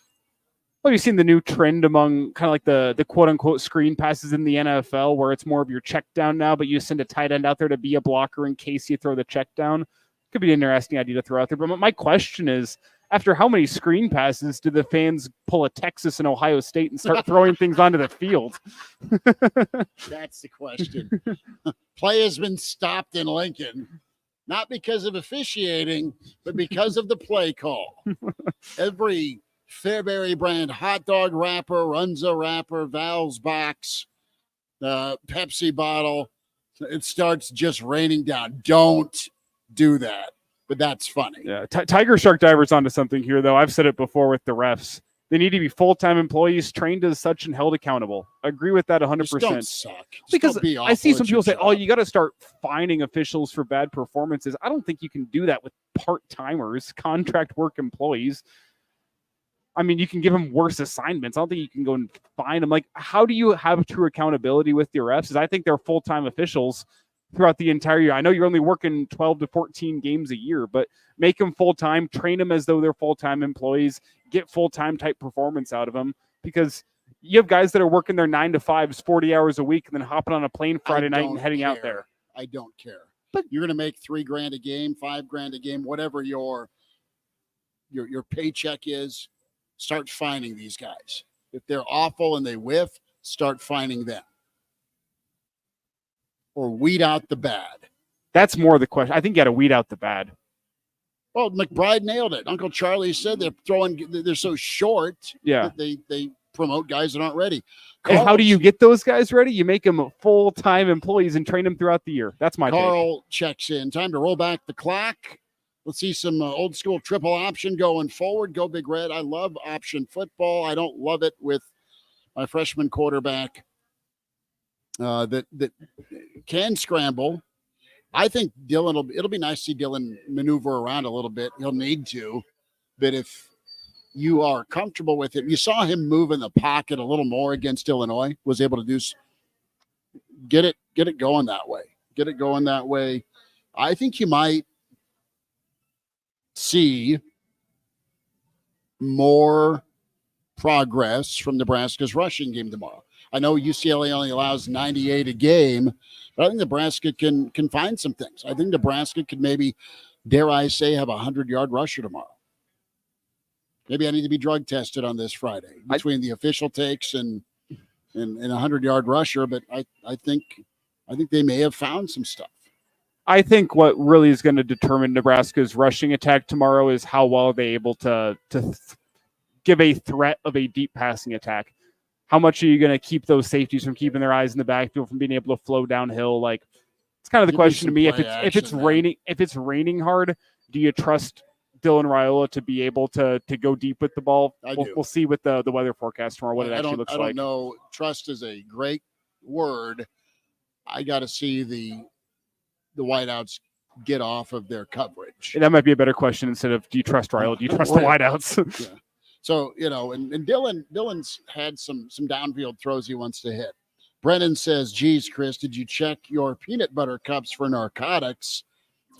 Well, you've seen the new trend among kind of like the quote-unquote screen passes in the NFL, where it's more of your check down now, but you send a tight end out there to be a blocker in case you throw the check down. Could be an interesting idea to throw out there. But my question is, after how many screen passes do the fans pull a Texas and Ohio State and start throwing things onto the field? That's the question. Play has been stopped in Lincoln, not because of officiating, but because of the play call. Every Fairbury brand hot dog wrapper, Runza wrapper, Val's box, Pepsi bottle, it starts just raining down. Don't do that. But that's funny. Yeah, Tiger Shark Diver's onto something here, though. I've said it before with the refs. They need to be full-time employees, trained as such, and held accountable. I agree with that 100%. Just don't suck. Just because don't be I see awful some at people your say, job. "Oh, you got to start fining officials for bad performances." I don't think you can do that with part-timers, contract work employees. I mean, you can give them worse assignments. I don't think you can go and fine them. Like, how do you have true accountability with your refs? Is I think they're full-time officials throughout the entire year. I know you're only working 12 to 14 games a year, but make them full-time, train them as though they're full-time employees, get full-time type performance out of them, because you have guys that are working their 9 to 5s, 40 hours a week, and then hopping on a plane Friday night and heading out there. I don't care. But you're going to make $3,000 a game, $5,000 a game, whatever your paycheck is. Start fining these guys. If they're awful and they whiff, start fining them. Or weed out the bad. That's more the question. I think you got to weed out the bad. Well, McBride nailed it. Uncle Charlie said they're so short that they promote guys that aren't ready. And how do you get those guys ready? You make them full-time employees and train them throughout the year. That's my Carl checks in. Time to roll back the clock. Let's see some old school triple option going forward. Go Big Red. I love option football. I don't love it with my freshman quarterback that can scramble. I think Dylan it'll be nice to see Dylan maneuver around a little bit. He'll need to. But if you are comfortable with it, you saw him move in the pocket a little more against Illinois, was able to do get it going that way. Get it going that way. I think you might see more progress from Nebraska's rushing game tomorrow. I know UCLA only allows 98 a game, but I think Nebraska can find some things. I think Nebraska could maybe, dare I say, have a 100-yard rusher tomorrow. Maybe I need to be drug tested on this Friday between the official takes and a 100-yard rusher, but I think they may have found some stuff. I think what really is going to determine Nebraska's rushing attack tomorrow is how well they're able to give a threat of a deep passing attack. How much are you going to keep those safeties from keeping their eyes in the backfield, from being able to flow downhill? Like, it's kind of the question to me. If it's raining hard, do you trust Dylan Raiola to be able to go deep with the ball? We'll see with the weather forecast tomorrow what it actually looks like. I don't know. Trust is a great word. I got to see the wideouts get off of their coverage. And that might be a better question instead of, do you trust Raiola? Do you trust the wideouts? Yeah. So, and Dylan's had some downfield throws he wants to hit. Brennan says, geez, Chris, did you check your peanut butter cups for narcotics?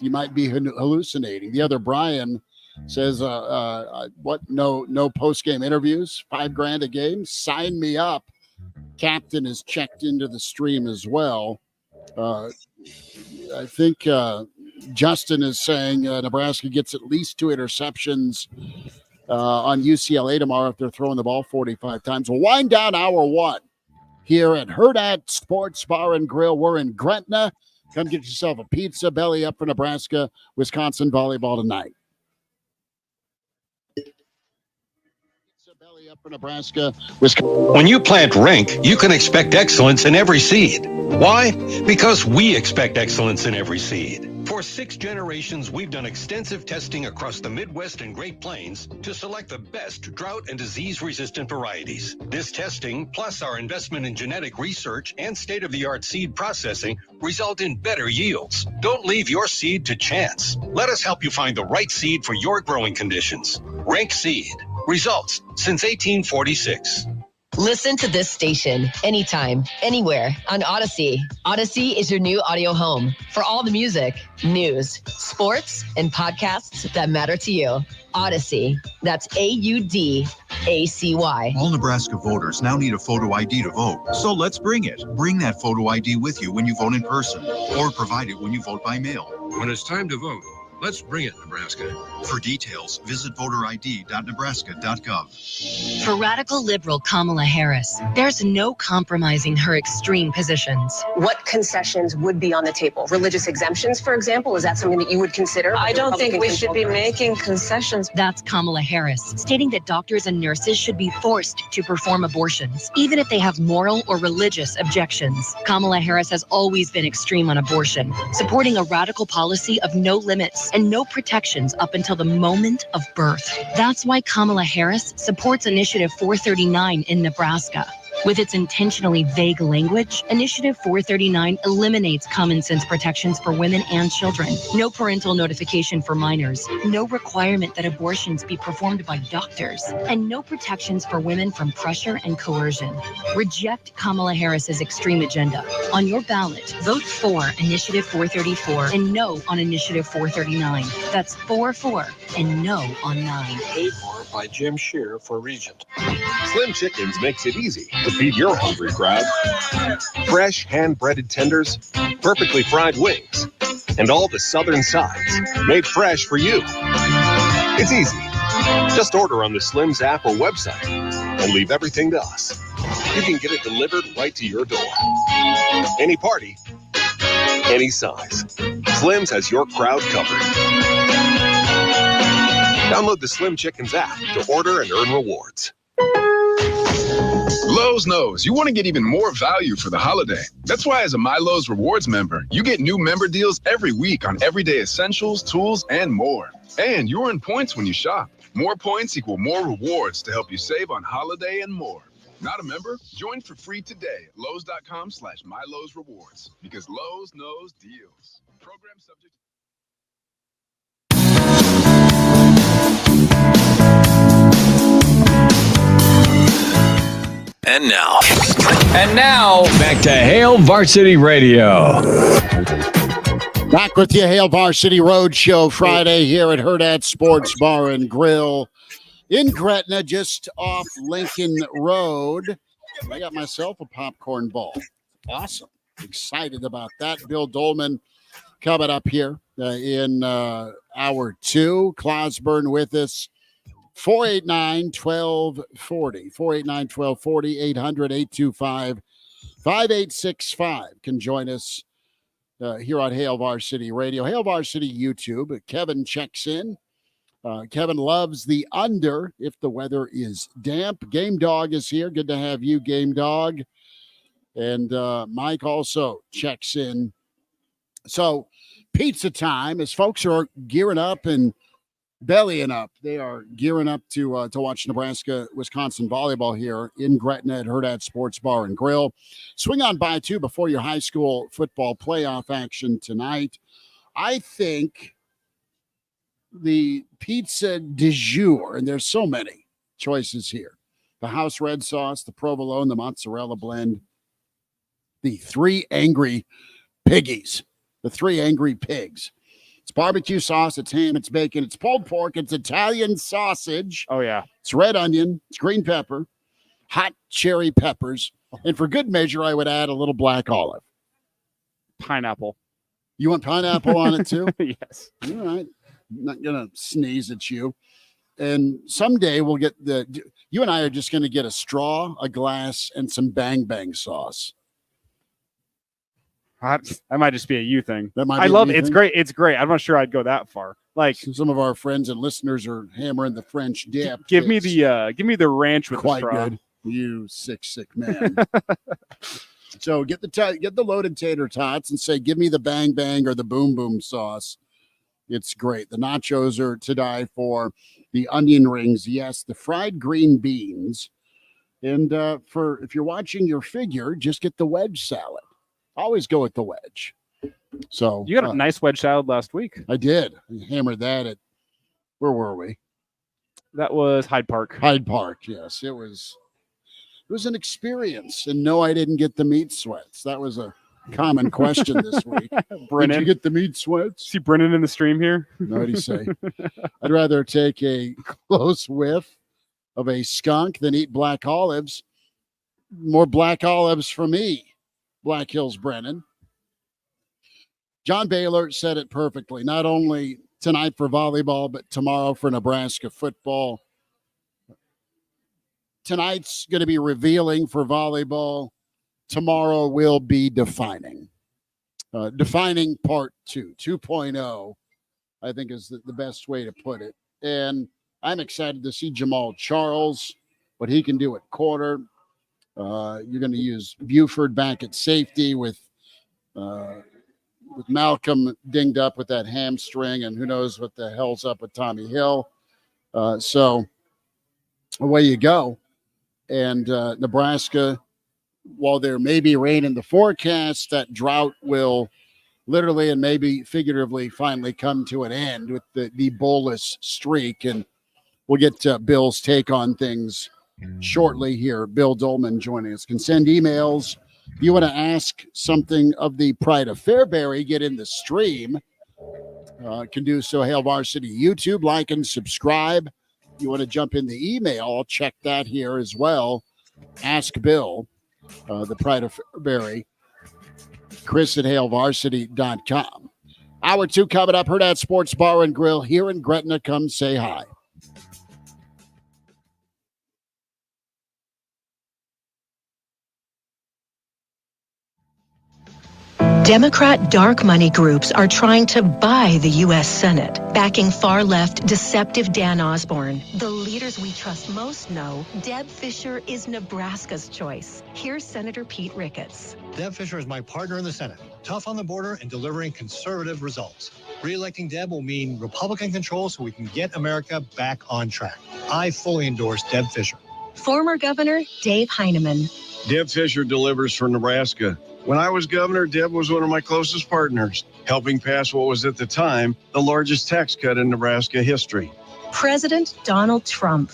You might be hallucinating. The other Brian says, what? No post-game interviews, $5,000 a game. Sign me up. Captain is checked into the stream as well. I think Justin is saying Nebraska gets at least 2 interceptions on UCLA tomorrow if they're throwing the ball 45 times. We'll wind down hour 1 here at Hurrdat Sports Bar and Grill. We're in Gretna. Come get yourself a pizza. Belly up for Nebraska, Wisconsin volleyball tonight. Belly up for Nebraska, Wisconsin. When you plant Rink, you can expect excellence in every seed. Why? Because we expect excellence in every seed. For 6 generations, we've done extensive testing across the Midwest and Great Plains to select the best drought and disease-resistant varieties. This testing, plus our investment in genetic research and state-of-the-art seed processing, result in better yields. Don't leave your seed to chance. Let us help you find the right seed for your growing conditions. Rink Seed. Results since 1846. Listen to this station anytime, anywhere on Odyssey. Odyssey is your new audio home for all the music, news, sports, and podcasts that matter to you. Odyssey. That's AUDACY. All Nebraska voters now need a photo ID to vote. So let's bring it. Bring that photo ID with you when you vote in person or provide it when you vote by mail. When it's time to vote, let's bring it, Nebraska. For details, visit voterid.nebraska.gov. For radical liberal Kamala Harris, there's no compromising her extreme positions. What concessions would be on the table? Religious exemptions, for example? Is that something that you would consider? I don't think we should be making concessions. That's Kamala Harris, stating that doctors and nurses should be forced to perform abortions, even if they have moral or religious objections. Kamala Harris has always been extreme on abortion, supporting a radical policy of no limits and no protections up until the moment of birth. That's why Kamala Harris supports Initiative 439 in Nebraska. With its intentionally vague language, Initiative 439 eliminates common sense protections for women and children. No parental notification for minors, no requirement that abortions be performed by doctors, and no protections for women from pressure and coercion. Reject Kamala Harris's extreme agenda. On your ballot, vote for Initiative 434 and no on Initiative 439. That's 4 and no on 9. Paid for by Jim Shear for Regent. Slim Chickens makes it easy to feed your hungry crowd. Fresh, hand-breaded tenders, perfectly fried wings, and all the southern sides made fresh for you. It's easy. Just order on the Slim's app or website and leave everything to us. You can get it delivered right to your door. Any party, any size. Slim's has your crowd covered. Download the Slim Chickens app to order and earn rewards. Lowe's knows you want to get even more value for the holiday. That's why as a My Lowe's Rewards member, you get new member deals every week on everyday essentials, tools, and more. And you earn points when you shop. More points equal more rewards to help you save on holiday and more. Not a member? Join for free today at Lowes.com/MyLowe'sRewards because Lowe's knows deals. Program subject. And now, back to Hail Varsity Radio. Back with you, Hail Varsity Roadshow Friday here at Hurrdat Sports Bar and Grill in Gretna, just off Lincoln Road. I got myself a popcorn ball. Awesome. Excited about that. Bill Doleman coming up here in hour 2. Clausborne with us. 489-1240. 489-1240. 800-825-5865. Can join us here on Hail Varsity Radio. Hail Varsity YouTube. Kevin checks in. Kevin loves the under if the weather is damp. Game Dog is here. Good to have you, Game Dog. And Mike also checks in. So pizza time as folks are gearing up and bellying up. They are gearing up to watch Nebraska-Wisconsin volleyball here in Gretna at Hurrdat Sports Bar and Grill. Swing on by, too, before your high school football playoff action tonight. I think the pizza du jour, and there's so many choices here. The house red sauce, the provolone, the mozzarella blend, the 3 angry piggies, the 3 angry pigs. It's barbecue sauce, it's ham, it's bacon, it's pulled pork, it's Italian sausage. Oh, yeah. It's red onion, it's green pepper, hot cherry peppers, and for good measure, I would add a little black olive. Pineapple. You want pineapple on it, too? Yes. All right. I'm not going to sneeze at you. And someday we'll get you and I are just going to get a straw, a glass, and some Bang Bang sauce. That might just be a you thing. That might. I love it. It's great. It's great. I'm not sure I'd go that far. Like some of our friends and listeners are hammering the French dip. Give me the ranch with quite the straw. Good. You sick man. So get the loaded tater tots and say, give me the bang bang or the boom boom sauce. It's great. The nachos are to die for. The onion rings, yes. The fried green beans. And if you're watching your figure, just get the wedge salad. Always go with the wedge. So you got a nice wedge salad last week. I did. I hammered that at, where were we? That was Hyde Park. Hyde Park, yes. It was an experience. And no, I didn't get the meat sweats. That was a common question this week. Brennan, did you get the meat sweats? See Brennan in the stream here? What did he say? I'd rather take a close whiff of a skunk than eat black olives. More black olives for me, Black Hills Brennan. John Baylor said it perfectly. Not only tonight for volleyball, but tomorrow for Nebraska football. Tonight's going to be revealing for volleyball. Tomorrow will be defining. Defining part 2.0, I think is the best way to put it. And I'm excited to see Jamal Charles, what he can do at quarter. You're going to use Buford back at safety with Malcolm dinged up with that hamstring, and who knows what the hell's up with Tommy Hill. So away you go. And Nebraska, while there may be rain in the forecast, that drought will literally and maybe figuratively finally come to an end with the bolus streak. And we'll get Bill's take on things shortly here. Bill Doleman joining us. Can send emails. If you want to ask something of the Pride of Fairbury, get in the stream. Can do so. Hail Varsity YouTube, like and subscribe. If you want to jump in the email, I'll check that here as well. Ask Bill, the Pride of Fairbury, Chris at hailvarsity.com. Hour 2 coming up. Hurrdat Sports Bar and Grill here in Gretna. Come say hi. Democrat dark money groups are trying to buy the U.S. Senate, backing far-left, deceptive Dan Osborne. The leaders we trust most know Deb Fischer is Nebraska's choice. Here's Senator Pete Ricketts. Deb Fischer is my partner in the Senate, tough on the border and delivering conservative results. Re-electing Deb will mean Republican control so we can get America back on track. I fully endorse Deb Fischer. Former Governor Dave Heineman. Deb Fischer delivers for Nebraska. When I was governor, Deb was one of my closest partners, helping pass what was at the time the largest tax cut in Nebraska history. President Donald Trump.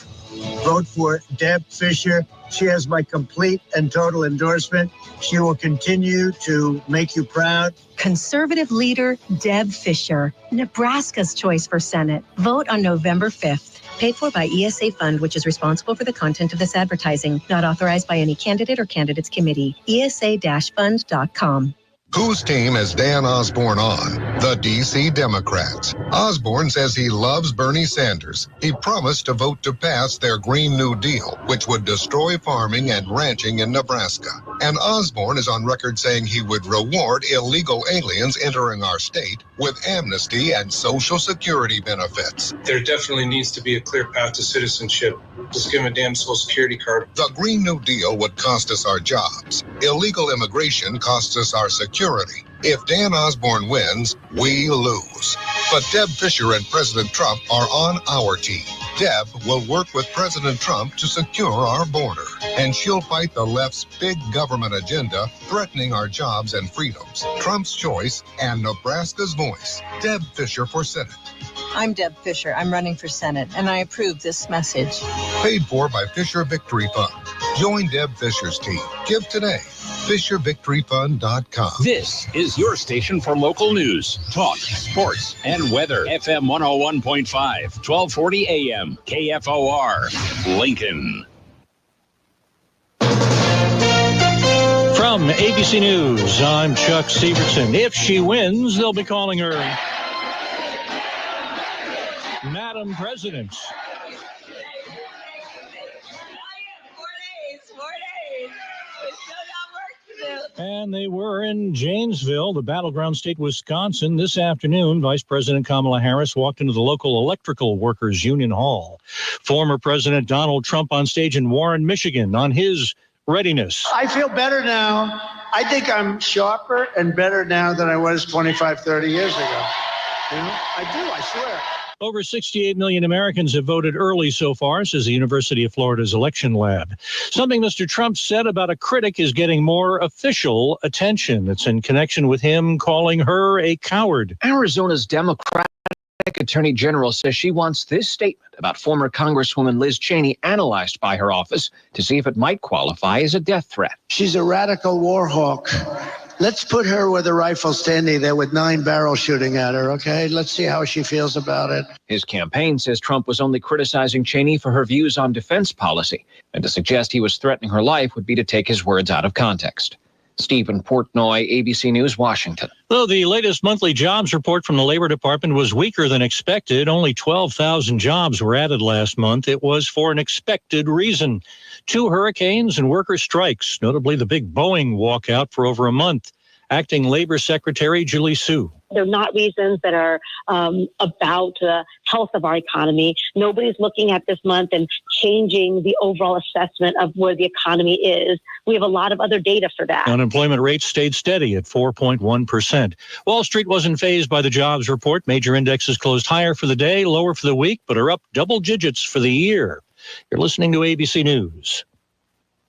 Vote for Deb Fischer. She has my complete and total endorsement. She will continue to make you proud. Conservative leader Deb Fischer, Nebraska's choice for Senate. Vote on November 5th. Paid for by ESA Fund, which is responsible for the content of this advertising. Not authorized by any candidate or candidates committee. ESA-fund.com. Whose team is Dan Osborne on? The D.C. Democrats. Osborne says he loves Bernie Sanders. He promised to vote to pass their Green New Deal, which would destroy farming and ranching in Nebraska. And Osborne is on record saying he would reward illegal aliens entering our state with amnesty and Social Security benefits. There definitely needs to be a clear path to citizenship. Just give him a damn Social Security card. The Green New Deal would cost us our jobs. Illegal immigration costs us our security. If Dan Osborne wins, we lose. But Deb Fischer and President Trump are on our team. Deb will work with President Trump to secure our border, and she'll fight the left's big government agenda, threatening our jobs and freedoms. Trump's choice and Nebraska's voice. Deb Fischer for Senate. I'm Deb Fischer. I'm running for Senate, and I approve this message. Paid for by Fisher Victory Fund. Join Deb Fischer's team. Give today. FisherVictoryFund.com. This is your station for local news, talk, sports, and weather. FM 101.5, 1240 AM, KFOR, Lincoln. From ABC News, I'm Chuck Severson. If she wins, they'll be calling her Madam President. 4 days. We still got work to do. And they were in Janesville, the battleground state, Wisconsin. This afternoon, Vice President Kamala Harris walked into the local electrical workers union hall. Former President Donald Trump on stage in Warren, Michigan, on his readiness. I feel better now. I think I'm sharper and better now than I was 25, 30 years ago. You know, I do, I swear. Over 68 million Americans have voted early so far, says the University of Florida's election lab. Something Mr. Trump said about a critic is getting more official attention. It's in connection with him calling her a coward. Arizona's Democratic Attorney General says she wants this statement about former Congresswoman Liz Cheney analyzed by her office to see if it might qualify as a death threat. She's a radical war hawk. Let's put her with a rifle standing there with 9 barrels shooting at her, okay? Let's see how she feels about it. His campaign says Trump was only criticizing Cheney for her views on defense policy, and to suggest he was threatening her life would be to take his words out of context. Stephen Portnoy, ABC News, Washington. Though the latest monthly jobs report from the Labor Department was weaker than expected, only 12,000 jobs were added last month. It was for an expected reason. 2 hurricanes and worker strikes, notably the big Boeing walkout for over a month. Acting Labor Secretary Julie Su. They're not reasons that are about the health of our economy. Nobody's looking at this month and changing the overall assessment of where the economy is. We have a lot of other data for that. Unemployment rates stayed steady at 4.1%. Wall Street wasn't fazed by the jobs report. Major indexes closed higher for the day, lower for the week, but are up double digits for the year. You're listening to ABC News.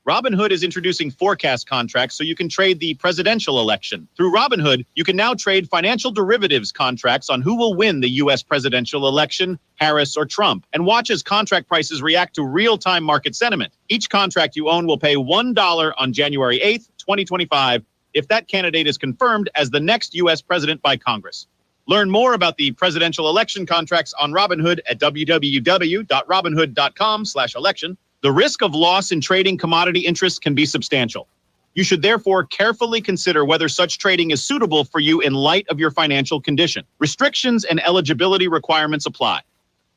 Robinhood is introducing forecast contracts so you can trade the presidential election. Through Robinhood, you can now trade financial derivatives contracts on who will win the U.S. presidential election, Harris or Trump, and watch as contract prices react to real-time market sentiment. Each contract you own will pay $1 on January 8th, 2025, if that candidate is confirmed as the next U.S. president by Congress. Learn more about the presidential election contracts on Robinhood at www.robinhood.com/election. The risk of loss in trading commodity interests can be substantial. You should therefore carefully consider whether such trading is suitable for you in light of your financial condition. Restrictions and eligibility requirements apply.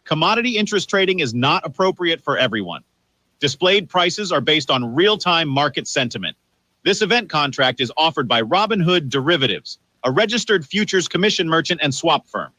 Commodity interest trading is not appropriate for everyone. Displayed prices are based on real-time market sentiment. This event contract is offered by Robinhood Derivatives, a registered futures commission merchant and swap firm.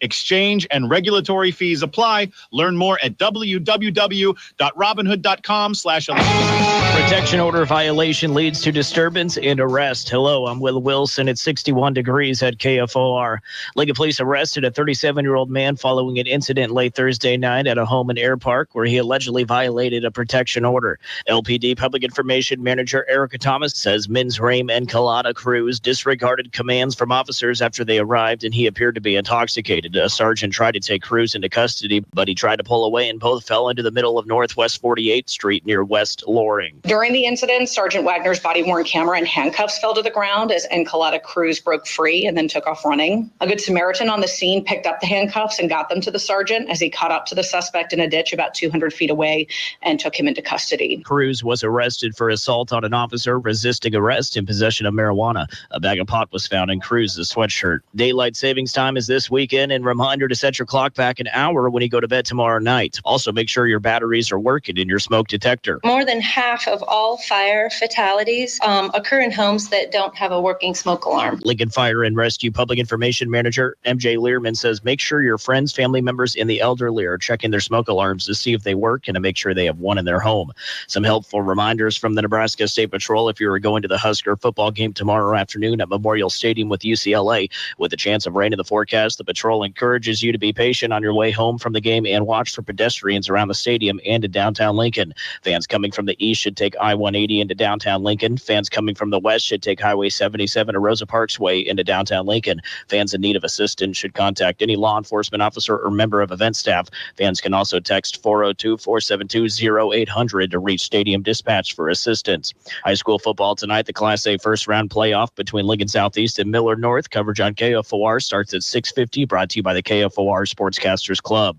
Exchange and regulatory fees apply. Learn more at www.robinhood.com/election. Protection order violation leads to disturbance and arrest. Hello, I'm Will Wilson. It's 61 degrees at KFOR. Lincoln Police arrested a 37-year-old man following an incident late Thursday night at a home in Air Park where he allegedly violated a protection order. LPD Public Information Manager Erica Thomas says Mins Rame and Colada Cruz disregarded commands from officers after they arrived, and he appeared to be intoxicated. A sergeant tried to take Cruz into custody, but he tried to pull away, and both fell into the middle of Northwest 48th Street near West Loring. During the incident, Sergeant Wagner's body-worn camera and handcuffs fell to the ground as Encolada Cruz broke free and then took off running. A Good Samaritan on the scene picked up the handcuffs and got them to the sergeant as he caught up to the suspect in a ditch about 200 feet away and took him into custody. Cruz was arrested for assault on an officer, resisting arrest, and possession of marijuana. A bag of pot was found in Cruz's sweatshirt. Daylight savings time is this weekend, and reminder to set your clock back an hour when you go to bed tomorrow night. Also, make sure your batteries are working in your smoke detector. More than half of all fire fatalities occur in homes that don't have a working smoke alarm. Lincoln Fire and Rescue Public Information Manager MJ Learman says make sure your friends, family members, and the elderly are checking their smoke alarms to see if they work and to make sure they have one in their home. Some helpful reminders from the Nebraska State Patrol if you are going to the Husker football game tomorrow afternoon at Memorial Stadium with UCLA. With a chance of rain in the forecast, the patrol encourages you to be patient on your way home from the game and watch for pedestrians around the stadium and in downtown Lincoln. Fans coming from the east should take I-180 into downtown Lincoln. Fans coming from the west should take Highway 77 to Rosa Parks Way into downtown Lincoln. Fans in need of assistance should contact any law enforcement officer or member of event staff. Fans can also text 402-472-0800 to reach Stadium Dispatch for assistance. High school football tonight, the Class A first-round playoff between Lincoln Southeast and Miller North. Coverage on KFOR starts at 6:50, brought to you by the KFOR Sportscasters Club.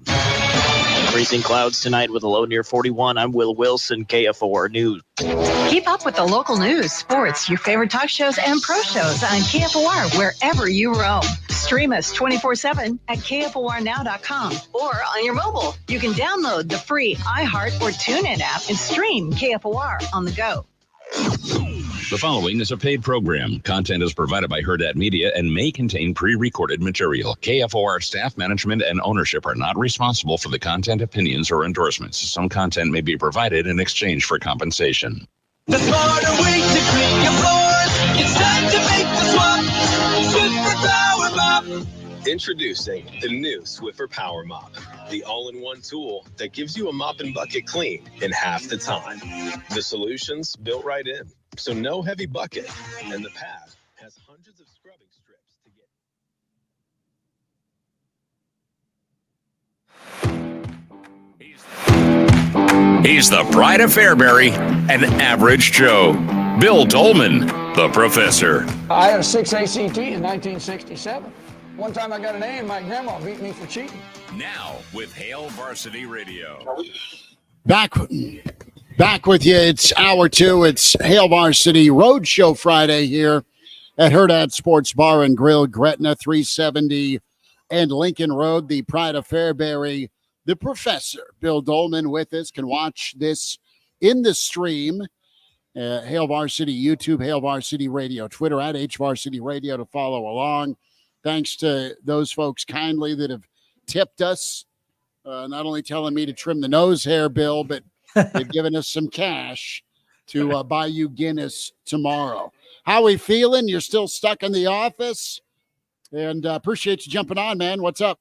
Increasing clouds tonight with a low near 41. I'm Will Wilson, KFOR News. Keep up with the local news, sports, your favorite talk shows, and pro shows on KFOR wherever you roam. Stream us 24/7 at KFORnow.com or on your mobile. You can download the free iHeart or TuneIn app and stream KFOR on the go. The following is a paid program. Content is provided by Hurrdat Media and may contain pre-recorded material. KFOR staff, management, and ownership are not responsible for the content, opinions, or endorsements. Some content may be provided in exchange for compensation. The smarter way to clean your floors. It's time to make the swap. Swiffer Power Mop. Introducing the new Swiffer Power Mop, the all-in-one tool that gives you a mop and bucket clean in half the time. The solution's built right in, so no heavy bucket, and the pad has hundreds of scrubbing strips to get. He's the pride of Fairbury, an average Joe. Bill Doleman, the professor. I had a 6 ACT in 1967. One time I got an A and my grandma beat me for cheating. Now with Hail Varsity Radio. Back with you. It's hour 2. It's Hail Varsity Roadshow Friday here at Hurrdat Sports Bar and Grill, Gretna, 370 and Lincoln Road, the pride of Fairbury. The professor, Bill Doleman, with us. Can watch this in the stream. Hail Varsity YouTube, Hail Varsity Radio, Twitter at HVarsity Radio to follow along. Thanks to those folks kindly that have tipped us, not only telling me to trim the nose hair, Bill, but they've given us some cash to buy you Guinness tomorrow. How we feeling? You're still stuck in the office? And appreciate you jumping on, man. What's up?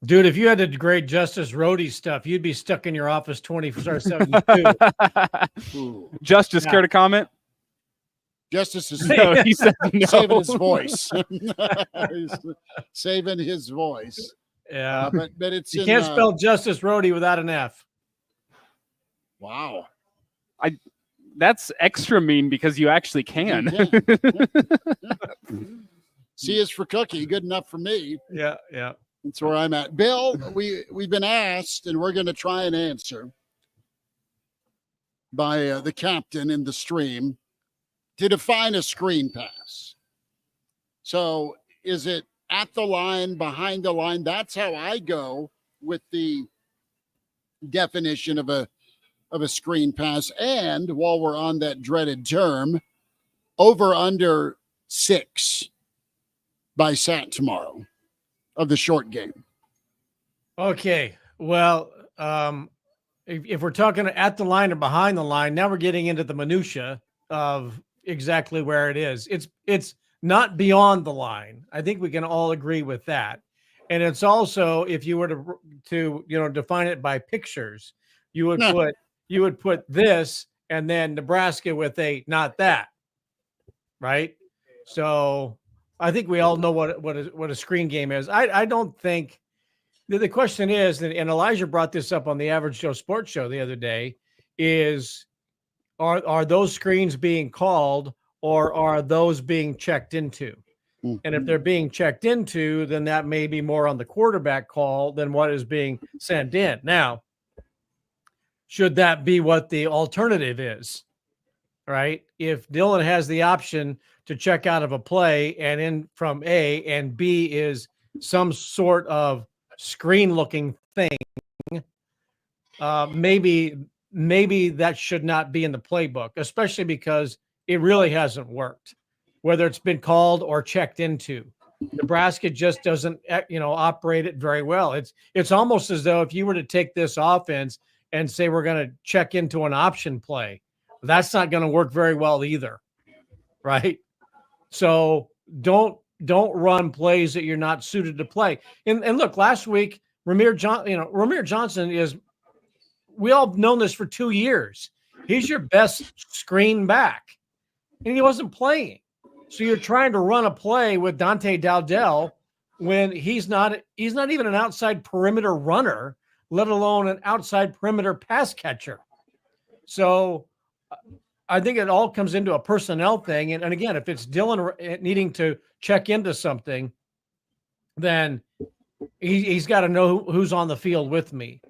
Dude, if you had to grade Justice Rhody stuff, you'd be stuck in your office 24/7. Justice, care to comment? Justice is he said no. Saving his voice. He's saving his voice. Yeah, but it's you can't spell Justice Rhody without an F. Wow, that's extra mean because you actually can. C is for cookie, good enough for me. Yeah. That's where I'm at. Bill, we've been asked, and we're going to try and answer by the captain in the stream to define a screen pass. So is it at the line, behind the line? That's how I go with the definition of a screen pass. And while we're on that dreaded term, over under 6 by Sat tomorrow of the short game. Okay. Well, if we're talking at the line or behind the line, now we're getting into the minutia of exactly where it is. It's not beyond the line. I think we can all agree with that. And it's also, if you were to define it by pictures, you would put this and then Nebraska with a not that, right? So I think we all know what a screen game is. I don't think the question is, and Elijah brought this up on the Average Joe Sports Show the other day, is are those screens being called or are those being checked into? Mm-hmm. And if they're being checked into, then that may be more on the quarterback call than what is being sent in. Now, should that be what the alternative is, right? If Dylan has the option to check out of a play and in from A, and B is some sort of screen-looking thing, maybe that should not be in the playbook, especially because it really hasn't worked, whether it's been called or checked into. Nebraska just doesn't, operate it very well. It's almost as though if you were to take this offense and say we're going to check into an option play, that's not going to work very well either, right? So don't run plays that you're not suited to play. And look, last week, Ramir Johnson is, we all have known this for 2 years. He's your best screen back, and he wasn't playing. So you're trying to run a play with Dante Dowdell when he's not even an outside perimeter runner, let alone an outside perimeter pass catcher. So I think it all comes into a personnel thing. And again, if it's Dylan needing to check into something, then he's got to know who's on the field with me.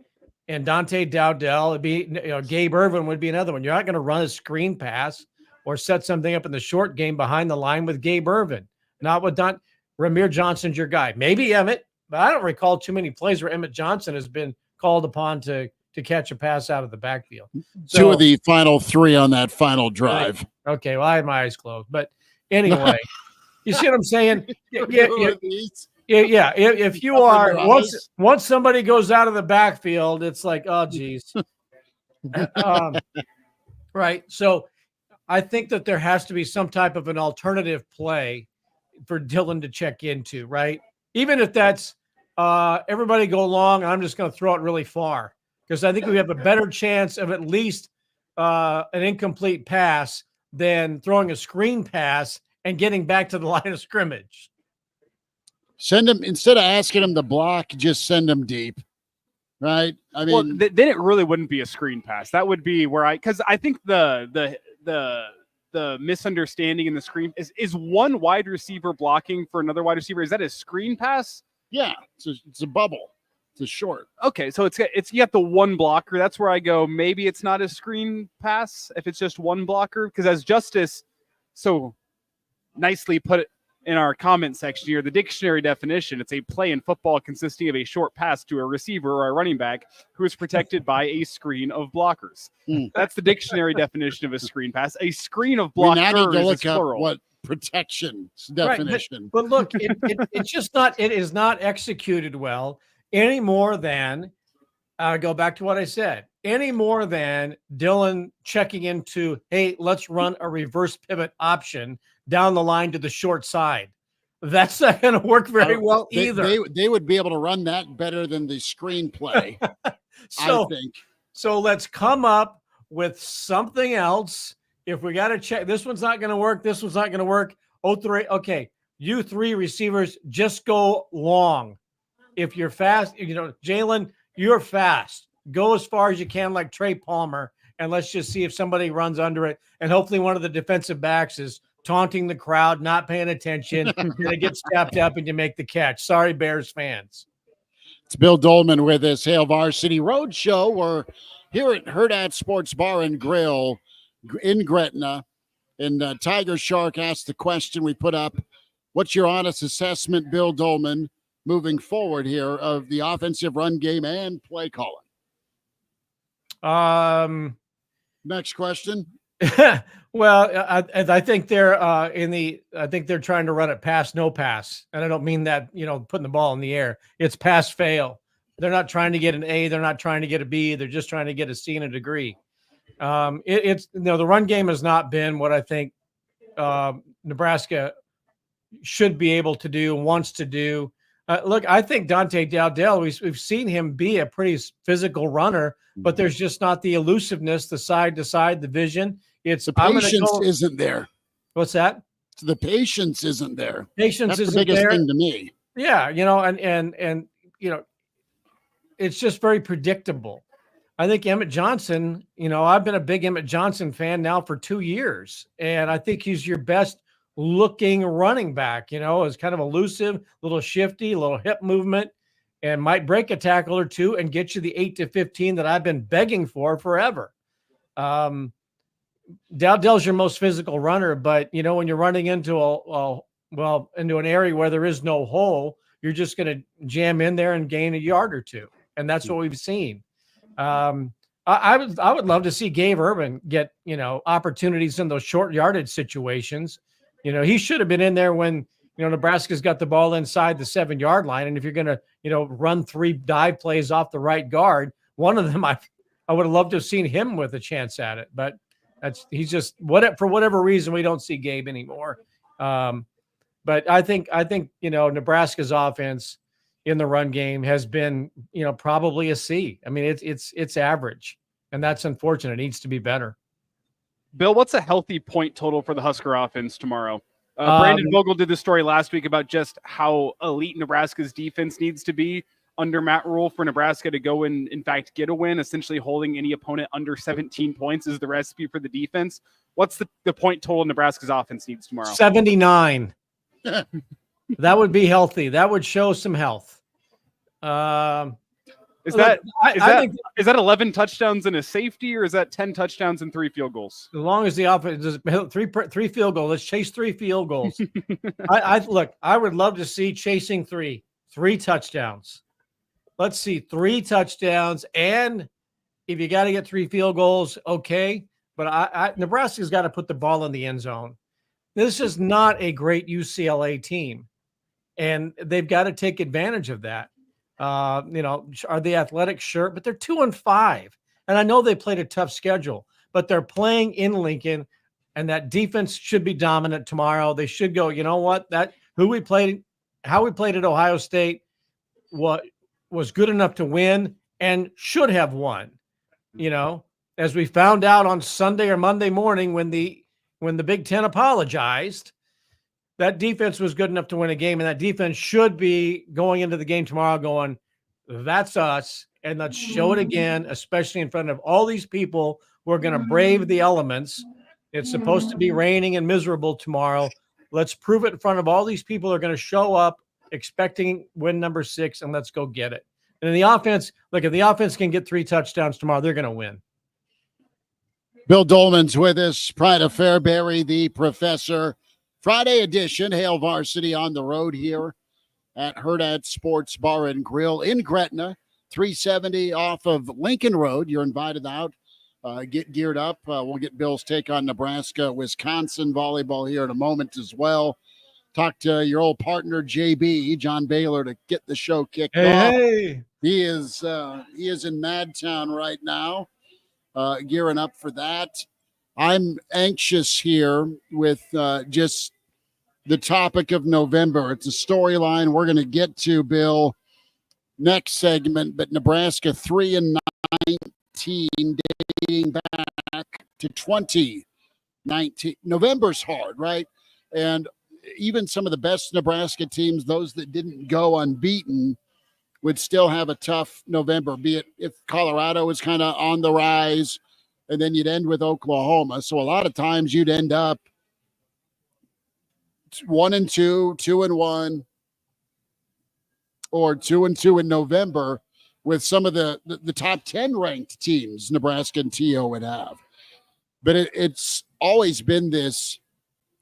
And Dante Dowdell would be, Gabe Irvin would be another one. You're not going to run a screen pass or set something up in the short game behind the line with Gabe Irvin, not with Ramir Johnson's your guy. Maybe Emmett, but I don't recall too many plays where Emmett Johnson has been called upon to catch a pass out of the backfield. So, 2 of the final 3 on that final drive. Okay, well, I had my eyes closed. But anyway, you see what I'm saying? Yeah. If you are once somebody goes out of the backfield, it's like, oh, geez. Right. So I think that there has to be some type of an alternative play for Dylan to check into, right? Even if that's everybody go long, I'm just going to throw it really far, because I think we have a better chance of at least an incomplete pass than throwing a screen pass and getting back to the line of scrimmage. Send him, instead of asking him to block, just send him deep. Right. I mean, then it really wouldn't be a screen pass. That would be where because I think the misunderstanding in the screen is one wide receiver blocking for another wide receiver. Is that a screen pass? Yeah, it's a bubble. It's a short. Okay, so it's you have the one blocker. That's where I go. Maybe it's not a screen pass if it's just one blocker, because as Justice so nicely put it in our comment section here, the dictionary definition, it's a play in football consisting of a short pass to a receiver or a running back who is protected by a screen of blockers. That's the dictionary definition of a screen pass. A screen of blockers now need to look is up plural. what protection definition. Right, but look, it's just not. It is not executed well any more than. Go back to what I said. Any more than Dylan checking into, hey, let's run a reverse pivot option down the line to the short side. That's not going to work very well either. They would be able to run that better than the screenplay. I think. So let's come up with something else. If we got to check, this one's not going to work. This one's not going to work. Okay, you three receivers, just go long. If you're fast, Jalen, you're fast. Go as far as you can, like Trey Palmer, and let's just see if somebody runs under it. And hopefully one of the defensive backs is taunting the crowd, not paying attention, and it gets tapped up and you make the catch. Sorry, Bears fans. It's Bill Doleman with this Hail Varsity Road Show. We're here at Hurrdat Sports Bar and Grill in Gretna. And Tiger Shark asked the question we put up, what's your honest assessment, Bill Doleman, moving forward here of the offensive run game and play calling? Next question. Well, I think they're I think they're trying to run it pass, no pass. And I don't mean that, putting the ball in the air. It's pass fail. They're not trying to get an A. They're not trying to get a B. They're just trying to get a C and a degree. The run game has not been what I think Nebraska should be able to do, wants to do. Look, I think Dante Dowdell, we've seen him be a pretty physical runner, but there's just not the elusiveness, the side to side, the vision. It's the patience isn't there. What's that? The patience isn't there. Patience That's isn't the biggest there. thing to me. Yeah, and it's just very predictable. I think Emmett Johnson, I've been a big Emmett Johnson fan now for 2 years, and I think he's your best looking running back, is kind of elusive, a little shifty, a little hip movement, and might break a tackle or two and get you the 8 to 15 that I've been begging for forever. Dowdell's your most physical runner, but when you're running into into an area where there is no hole, you're just going to jam in there and gain a yard or two. And that's what we've seen. I would love to see Gabe Urban get, opportunities in those short yardage situations. He should have been in there when, Nebraska's got the ball inside the 7-yard line. And if you're going to, run 3 dive plays off the right guard, one of them, I would have loved to have seen him with a chance at it, but he's just for whatever reason, we don't see Gabe anymore. But I think, Nebraska's offense in the run game has been, probably a C. I mean, it's average, and that's unfortunate. It needs to be better. Bill, what's a healthy point total for the Husker offense tomorrow? Brandon Vogel did the story last week about just how elite Nebraska's defense needs to be under Matt Rule for Nebraska to go and, in fact, get a win. Essentially holding any opponent under 17 points is the recipe for the defense. What's the point total Nebraska's offense needs tomorrow? 79. That would be healthy. That would show some health. Is that 11 touchdowns and a safety, or is that 10 touchdowns and 3 field goals? As long as the offense is three field goals, let's chase 3 field goals. I would love to see chasing three touchdowns. Let's see 3 touchdowns, and if you got to get 3 field goals, okay. But Nebraska's got to put the ball in the end zone. This is not a great UCLA team, and they've got to take advantage of that. Are they athletic? Sure, but they're 2-5, and I know they played a tough schedule, but they're playing in Lincoln, and that defense should be dominant tomorrow. They should go. You know what? How we played at Ohio State was good enough to win and should have won. As we found out on Sunday or Monday morning when the Big Ten apologized, that defense was good enough to win a game, and that defense should be going into the game tomorrow going, that's us, and let's show it again, especially in front of all these people who are going to brave the elements. It's supposed to be raining and miserable tomorrow. Let's prove it in front of all these people who are going to show up expecting win number 6, and let's go get it. And the offense, if the offense can get 3 touchdowns tomorrow, they're going to win. Bill Doleman's with us, Pride of Fairbury, the professor. Friday edition, Hail Varsity on the road here at Hurrdat Sports Bar and Grill in Gretna, 370 off of Lincoln Road. You're invited out. Get geared up. We'll get Bill's take on Nebraska-Wisconsin volleyball here in a moment as well. Talk to your old partner, JB, John Baylor, to get the show kicked off. Hey. He is in Madtown right now. Gearing up for that. I'm anxious here with just the topic of November. It's a storyline we're going to get to, Bill, next segment, but Nebraska 3-19 dating back to 2019. November's hard, right? And even some of the best Nebraska teams, those that didn't go unbeaten, would still have a tough November, be it if Colorado was kind of on the rise, and then you'd end with Oklahoma. So a lot of times you'd end up 1-2, 2-1, or 2-2 in November with some of the top 10 ranked teams Nebraska and TO would have. But it's always been this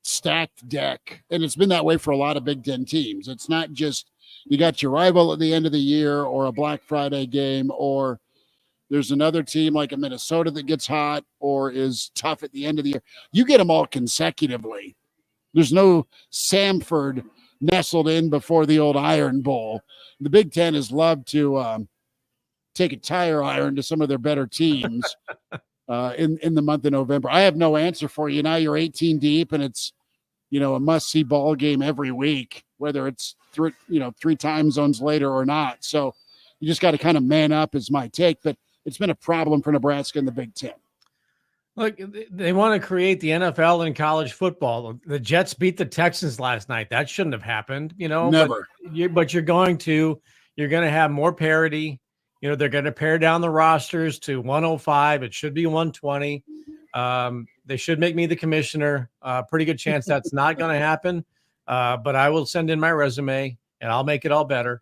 stacked deck, and it's been that way for a lot of Big Ten teams. It's not just you got your rival at the end of the year or a Black Friday game, or there's another team like a Minnesota that gets hot or is tough at the end of the year. You get them all consecutively. There's no Samford nestled in before the old Iron Bowl. The Big Ten has loved to take a tire iron to some of their better teams in the month of November. I have no answer for you. Now you're 18 deep, and it's a must-see ball game every week, whether it's 3 time zones later or not. So you just got to kind of man up is my take, but it's been a problem for Nebraska in the Big Ten. Look, they want to create the NFL in college football. The Jets beat the Texans last night. That shouldn't have happened, Never. But you're going to have more parity. They're going to pare down the rosters to 105. It should be 120. They should make me the commissioner. Pretty good chance that's not going to happen. But I will send in my resume and I'll make it all better.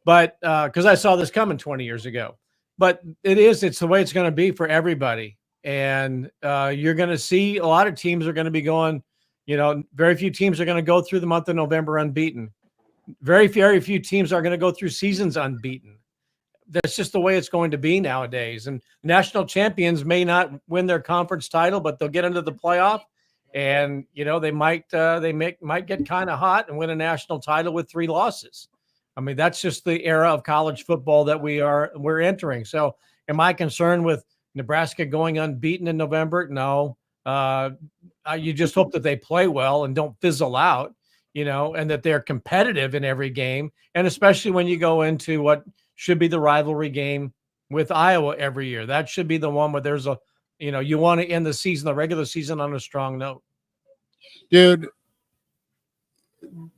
But because I saw this coming 20 years ago. But it's the way it's going to be for everybody. And you're going to see a lot of teams are going to be going, very few teams are going to go through the month of November unbeaten. Very, very few teams are going to go through seasons unbeaten. That's just the way it's going to be nowadays. And national champions may not win their conference title, but they'll get into the playoff. And, they might get kind of hot and win a national title with 3 losses. I mean, that's just the era of college football that we're entering. So am I concerned with Nebraska going unbeaten in November? No. You just hope that they play well and don't fizzle out, and that they're competitive in every game. And especially when you go into what should be the rivalry game with Iowa every year. That should be the one where there's you want to end the regular season on a strong note. Dude,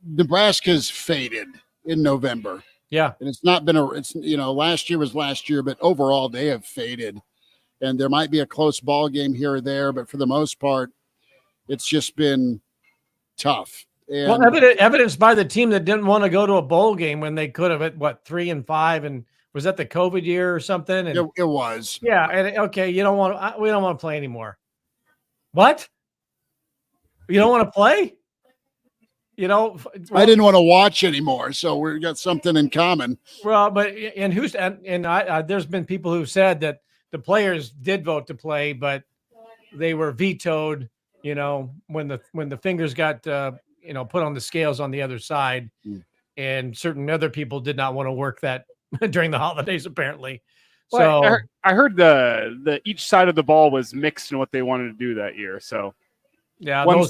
Nebraska's faded in November. Yeah. And it's not been last year was last year, but overall they have faded. And there might be a close ball game here or there, but for the most part, it's just been tough. And evidenced by the team that didn't want to go to a bowl game when they could have at 3-5, and was that the COVID year or something? And it was. Yeah. And okay, we don't want to play anymore. What? You don't want to play? I didn't want to watch anymore, so we got something in common. Well, but there's been people who said that the players did vote to play, but they were vetoed, when the fingers got, put on the scales on the other side, and certain other people did not want to work that during the holidays, apparently. Well, So I heard the each side of the ball was mixed in what they wanted to do that year. So yeah, one those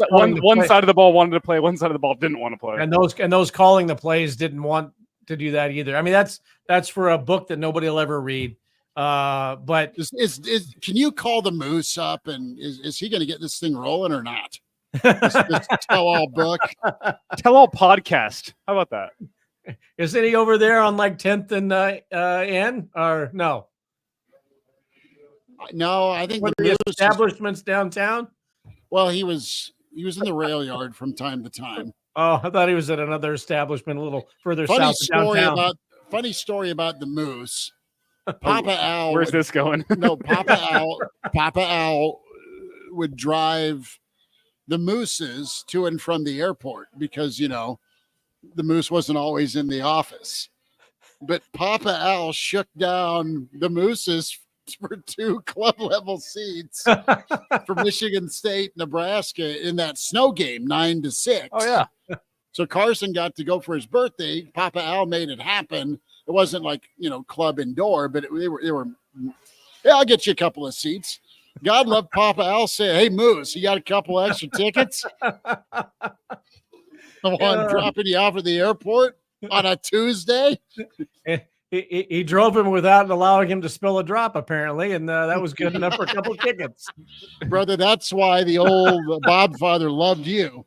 side of the ball wanted to play, one side of the ball didn't want to play. and those calling the plays didn't want to do that either. I mean, that's for a book that nobody will ever read. But can you call the Moose up, and is he going to get this thing rolling or not? This tell-all book, tell-all podcast. How about that? Isn't he over there on like 10th and N, or no? No, I think the establishments downtown. Well, he was in the rail yard from time to time. Oh, I thought he was at another establishment a little further south of downtown. Funny story about the Moose. Papa Al. Where's this going? No, Papa Al would drive the Mooses to and from the airport because, the Moose wasn't always in the office. But Papa Al shook down the Mooses for 2 club level seats for Michigan State, Nebraska in that snow game, 9-6. Oh, yeah. So Carson got to go for his birthday. Papa Al made it happen. It wasn't like, club indoor, but they were, yeah, I'll get you a couple of seats. God love Papa Al say, hey, Moose, you got a couple extra tickets? The one dropping you off at the airport on a Tuesday? He drove him without allowing him to spill a drop, apparently, and that was good enough for a couple of tickets. Brother, that's why the old Bob father loved you.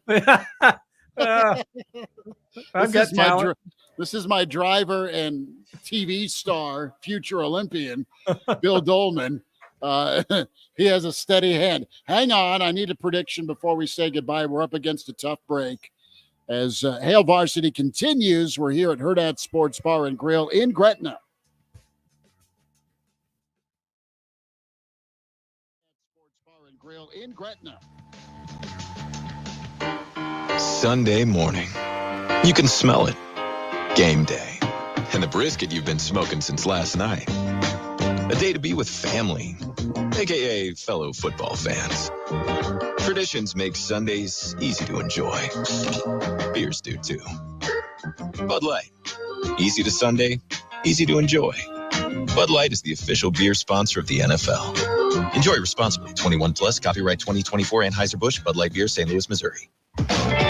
This is my driver and TV star, future Olympian, Bill Doleman. He has a steady hand. Hang on, I need a prediction before we say goodbye. We're up against a tough break. As Hail Varsity continues, we're here at Hurrdat Sports Bar and Grill in Gretna. Sports Bar and Grill in Gretna. Sunday morning. You can smell it. Game day. And the brisket you've been smoking since last night. A day to be with family, a.k.a. fellow football fans. Traditions make Sundays easy to enjoy. Beers do too. Bud Light. Easy to Sunday, easy to enjoy. Bud Light is the official beer sponsor of the NFL. Enjoy responsibly. 21 plus, copyright 2024, Anheuser-Busch, Bud Light Beer, St. Louis, Missouri.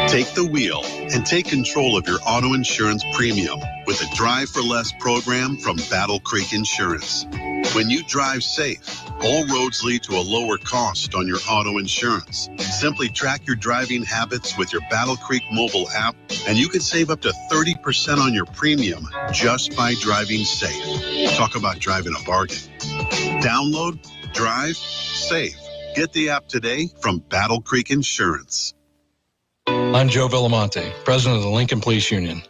Take the wheel and take control of your auto insurance premium with a Drive for Less program from Battle Creek Insurance. When you drive safe, all roads lead to a lower cost on your auto insurance. Simply track your driving habits with your Battle Creek mobile app, and you can save up to 30% on your premium just by driving safe. Talk about driving a bargain. Download, drive, save. Get the app today from Battle Creek Insurance. I'm Joe Villamonte, president of the Lincoln Police Union.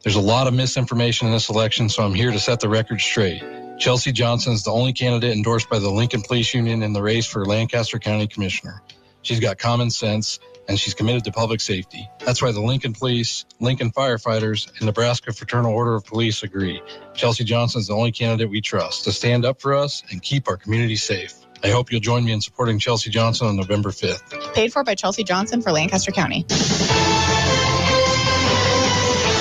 There's a lot of misinformation in this election, so I'm here to set the record straight. Chelsea Johnson is the only candidate endorsed by the Lincoln Police Union in the race for Lancaster County Commissioner. She's got common sense, and she's committed to public safety. That's why the Lincoln Police, Lincoln Firefighters, and Nebraska Fraternal Order of Police agree. Chelsea Johnson is the only candidate we trust to stand up for us and keep our community safe. I hope you'll join me in supporting Chelsea Johnson on November 5th. Paid for by Chelsea Johnson for Lancaster County.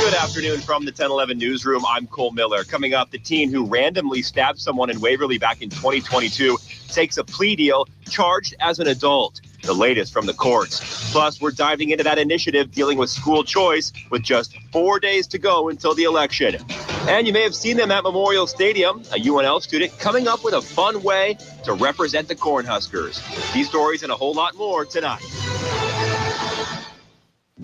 Good afternoon from the 1011 newsroom. I'm Cole Miller. Coming up, the teen who randomly stabbed someone in Waverly back in 2022 takes a plea deal, charged as an adult. The latest from the courts. Plus, we're diving into that initiative dealing with school choice with just 4 days to go until the election. And you may have seen them at Memorial Stadium, a UNL student coming up with a fun way to represent the Cornhuskers. These stories and a whole lot more tonight.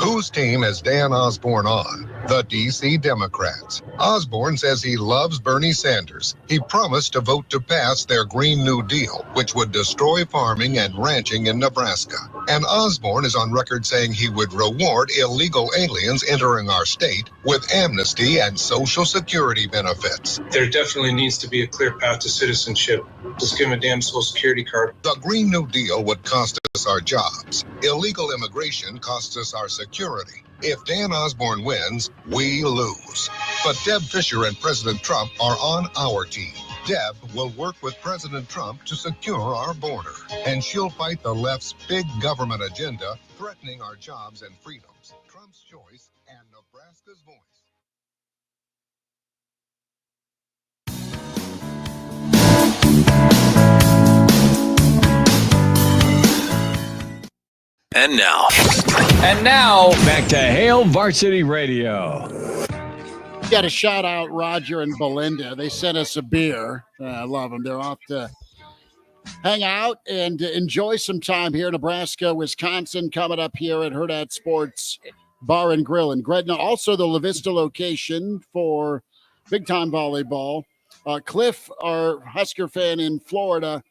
Whose team is Dan Osborne on? The D.C. Democrats. Osborne says he loves Bernie Sanders. He promised to vote to pass their Green New Deal, which would destroy farming and ranching in Nebraska. And Osborne is on record saying he would reward illegal aliens entering our state with amnesty and Social Security benefits. There definitely needs to be a clear path to citizenship. Just give them a damn Social Security card. The Green New Deal would cost us our jobs. Illegal immigration costs us our security. If Dan Osborne wins, we lose. But Deb Fischer and President Trump are on our team. Deb will work with President Trump to secure our border, and she'll fight the left's big government agenda, threatening our jobs and freedoms. Trump's choice and Nebraska's voice. And now, back to Hail Varsity Radio. Got to shout out Roger and Belinda. They sent us a beer. I love them. They're off to hang out and enjoy some time here in Nebraska, Wisconsin, coming up here at Hurrdat Sports Bar and Grill in Gretna. Also, the La Vista location for big-time volleyball. Cliff, our Husker fan in Florida,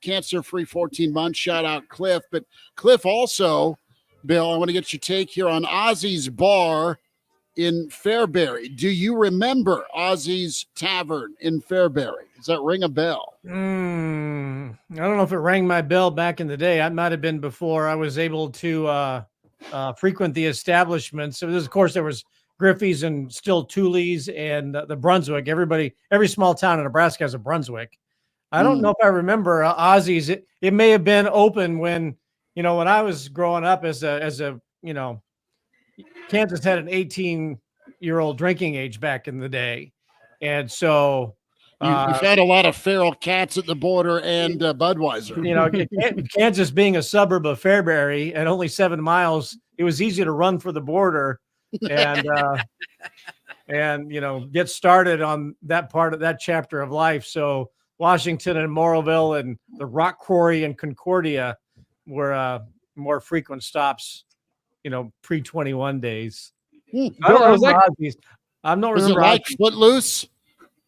cancer-free 14 months. Shout out Cliff. But Cliff also, Bill, I want to get your take here on Ozzy's Bar in Fairbury. Do you remember Ozzy's Tavern in Fairbury? Does that ring a bell? I don't know if it rang my bell back in the day. I might have been before I was able to frequent the establishments. So of course, there was Griffey's and still Tooley's and the Brunswick. Every small town in Nebraska has a Brunswick. I don't know if I remember Ozzy's. It may have been open when I was growing up as a Kansas had an 18-year-old drinking age back in the day. And so you've had a lot of feral cats at the border and Budweiser. Kansas being a suburb of Fairbury and only 7 miles, it was easy to run for the border and get started on that part of that chapter of life. So Washington and Morrowville and the Rock Quarry and Concordia were more frequent stops, pre-21 days. I don't know. I'm not. Was it like Footloose?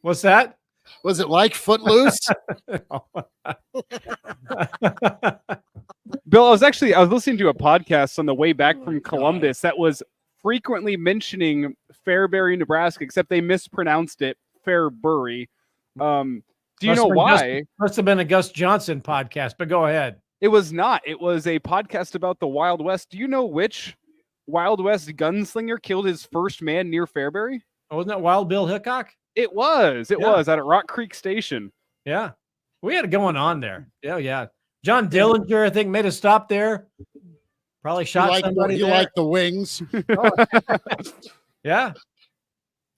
What's that? Was it like Footloose? Bill, I was listening to a podcast on the way back from Columbus that was frequently mentioning Fairbury, Nebraska, except they mispronounced it Fairbury. Do you know why? Must have been a Gus Johnson podcast, but go ahead. It was not. It was a podcast about the Wild West. Do you know which Wild West gunslinger killed his first man near Fairbury? Oh, wasn't that Wild Bill Hickok? It was. It was out at Rock Creek Station. Yeah. We had it going on there. Yeah. John Dillinger, I think, made a stop there. Probably shot somebody there. You like the wings. Yeah.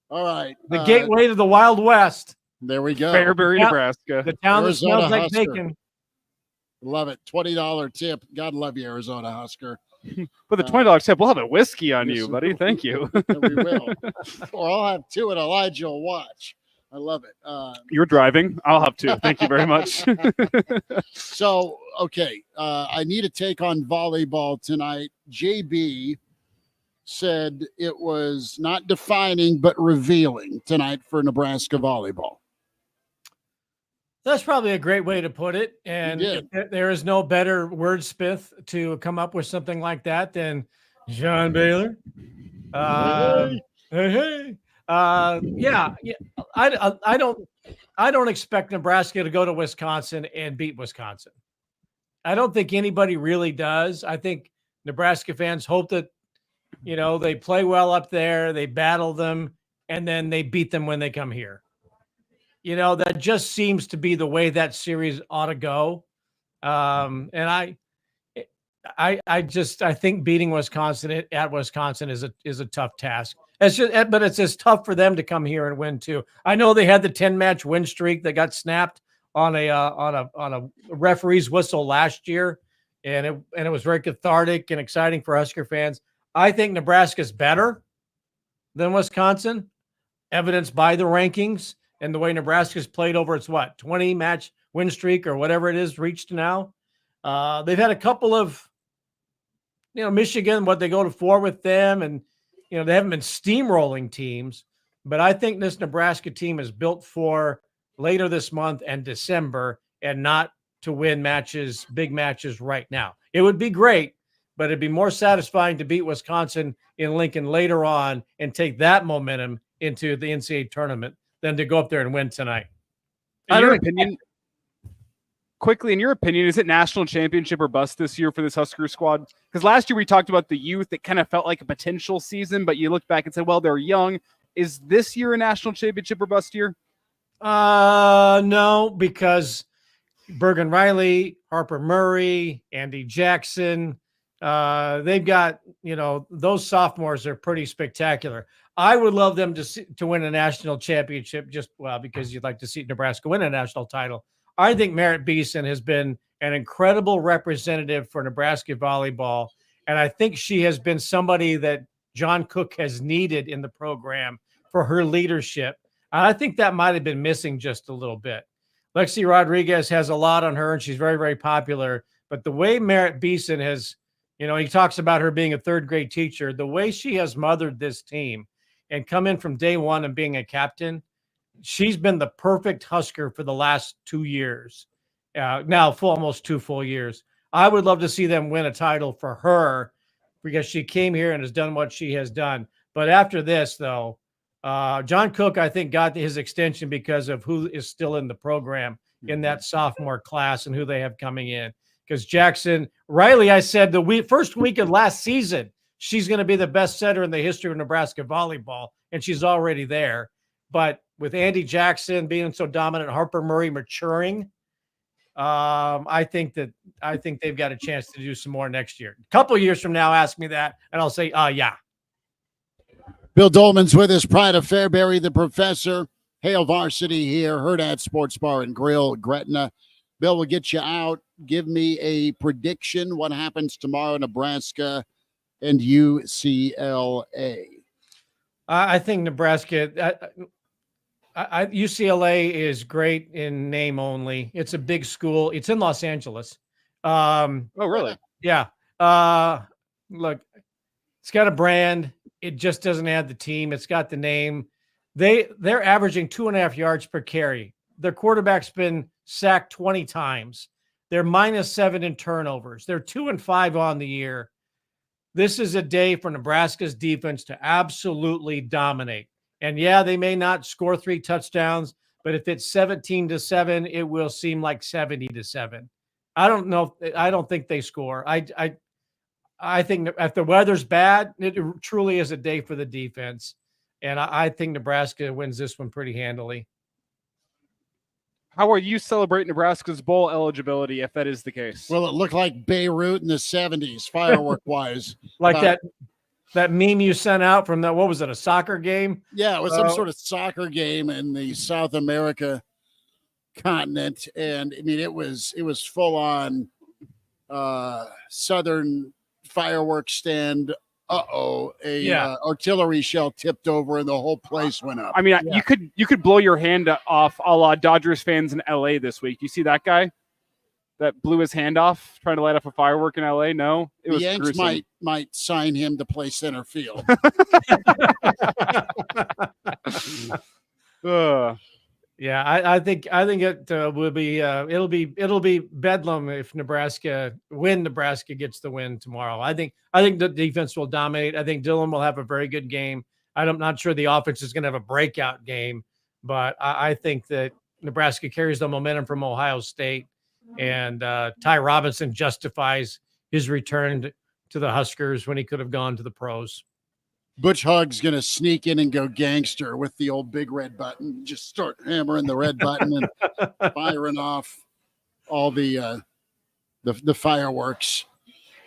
All right. The gateway to the Wild West. There we go. Fairbury, Nebraska. The town Arizona that smells like Husker. bacon. Love it. $20 tip. God love you, Arizona Husker. With the $20 tip, we'll have a whiskey on you, buddy. Thank you. We will. Or I'll have two and Elijah will watch. I love it. You're driving. I'll have two. Thank you very much. So, okay. I need a take on volleyball tonight. JB said it was not defining, but revealing tonight for Nebraska volleyball. That's probably a great way to put it. And there is no better wordsmith to come up with something like that than John Baylor. Hey. Yeah. I don't expect Nebraska to go to Wisconsin and beat Wisconsin. I don't think anybody really does. I think Nebraska fans hope that, they play well up there, they battle them, and then they beat them when they come here. That just seems to be the way that series ought to go. And I think beating Wisconsin at Wisconsin is a tough task. But it's as tough for them to come here and win too. I know they had the 10-match win streak that got snapped on a referee's whistle last year, and it was very cathartic and exciting for Husker fans. I think Nebraska's better than Wisconsin, evidenced by the rankings and the way Nebraska's played over its 20-match win streak or whatever it is reached now. They've had a couple of, Michigan, they go to 4 with them, and they haven't been steamrolling teams. But I think this Nebraska team is built for later this month and December, and not to win big matches right now. It would be great, but it'd be more satisfying to beat Wisconsin in Lincoln later on and take that momentum into the NCAA tournament than to go up there and win tonight. In your opinion, is it national championship or bust this year for this Husker squad? Because last year we talked about the youth. It kind of felt like a potential season, but you looked back and said, well, they're young. Is this year a national championship or bust year? No, because Bergen Riley, Harper Murray, Andy Jackson, they've got, those sophomores are pretty spectacular. I would love them to win a national championship because you'd like to see Nebraska win a national title. I think Merritt Beeson has been an incredible representative for Nebraska volleyball, and I think she has been somebody that John Cook has needed in the program for her leadership. I think that might have been missing just a little bit. Lexi Rodriguez has a lot on her, and she's very, very popular. But the way Merritt Beeson has, he talks about her being a third-grade teacher, the way she has mothered this team and come in from day one and being a captain, she's been the perfect Husker for the last 2 years. Now, almost 2 full years. I would love to see them win a title for her because she came here and has done what she has done. But after this, though, John Cook, I think, got his extension because of who is still in the program in that sophomore class and who they have coming in. Because Riley, I said first week of last season, she's going to be the best setter in the history of Nebraska volleyball, and she's already there. But with Andy Jackson being so dominant, Harper Murray maturing, I think they've got a chance to do some more next year. A couple of years from now, ask me that, and I'll say, yeah. Bill Doleman's with us, Pride of Fairbury, the professor. Hail Varsity here, Hurrdat Sports Bar and Grill, Gretna. Bill, will get you out. Give me a prediction. What happens tomorrow, Nebraska and UCLA? I think Nebraska. UCLA is great in name only. It's a big school. It's in Los Angeles. Oh, really? Yeah. Look, it's got a brand. It just doesn't have the team. It's got the name. They're averaging 2.5 yards per carry. Their quarterback's been sacked 20 times. They're -7 in turnovers. They're 2-5 on the year. This is a day for Nebraska's defense to absolutely dominate. And yeah, they may not score 3 touchdowns, but if it's 17-7, it will seem like 70-7. I don't know. I don't think they score. I think if the weather's bad, it truly is a day for the defense. And I think Nebraska wins this one pretty handily. How are you celebrating Nebraska's bowl eligibility if that is the case? Well, it looked like Beirut in the 70s, firework-wise. Like that meme you sent out from that, what was it, a soccer game? Yeah, it was some sort of soccer game in the South America continent. And, I mean, it was full-on Southern fireworks stand. Artillery shell tipped over and the whole place went up. I mean, you could blow your hand off a la Dodgers fans in LA this week. You see that guy that blew his hand off trying to light up a firework in LA? No, it was the Yanks gruesome. might sign him to play center field. Yeah, I think it will be it'll be bedlam if Nebraska gets the win tomorrow. I think the defense will dominate. I think Dillon will have a very good game. I'm not sure the offense is going to have a breakout game, but I think that Nebraska carries the momentum from Ohio State, and Ty Robinson justifies his return to the Huskers when he could have gone to the pros. Butch Hugg's going to sneak in and go gangster with the old big red button. Just start hammering the red button and firing off all the fireworks.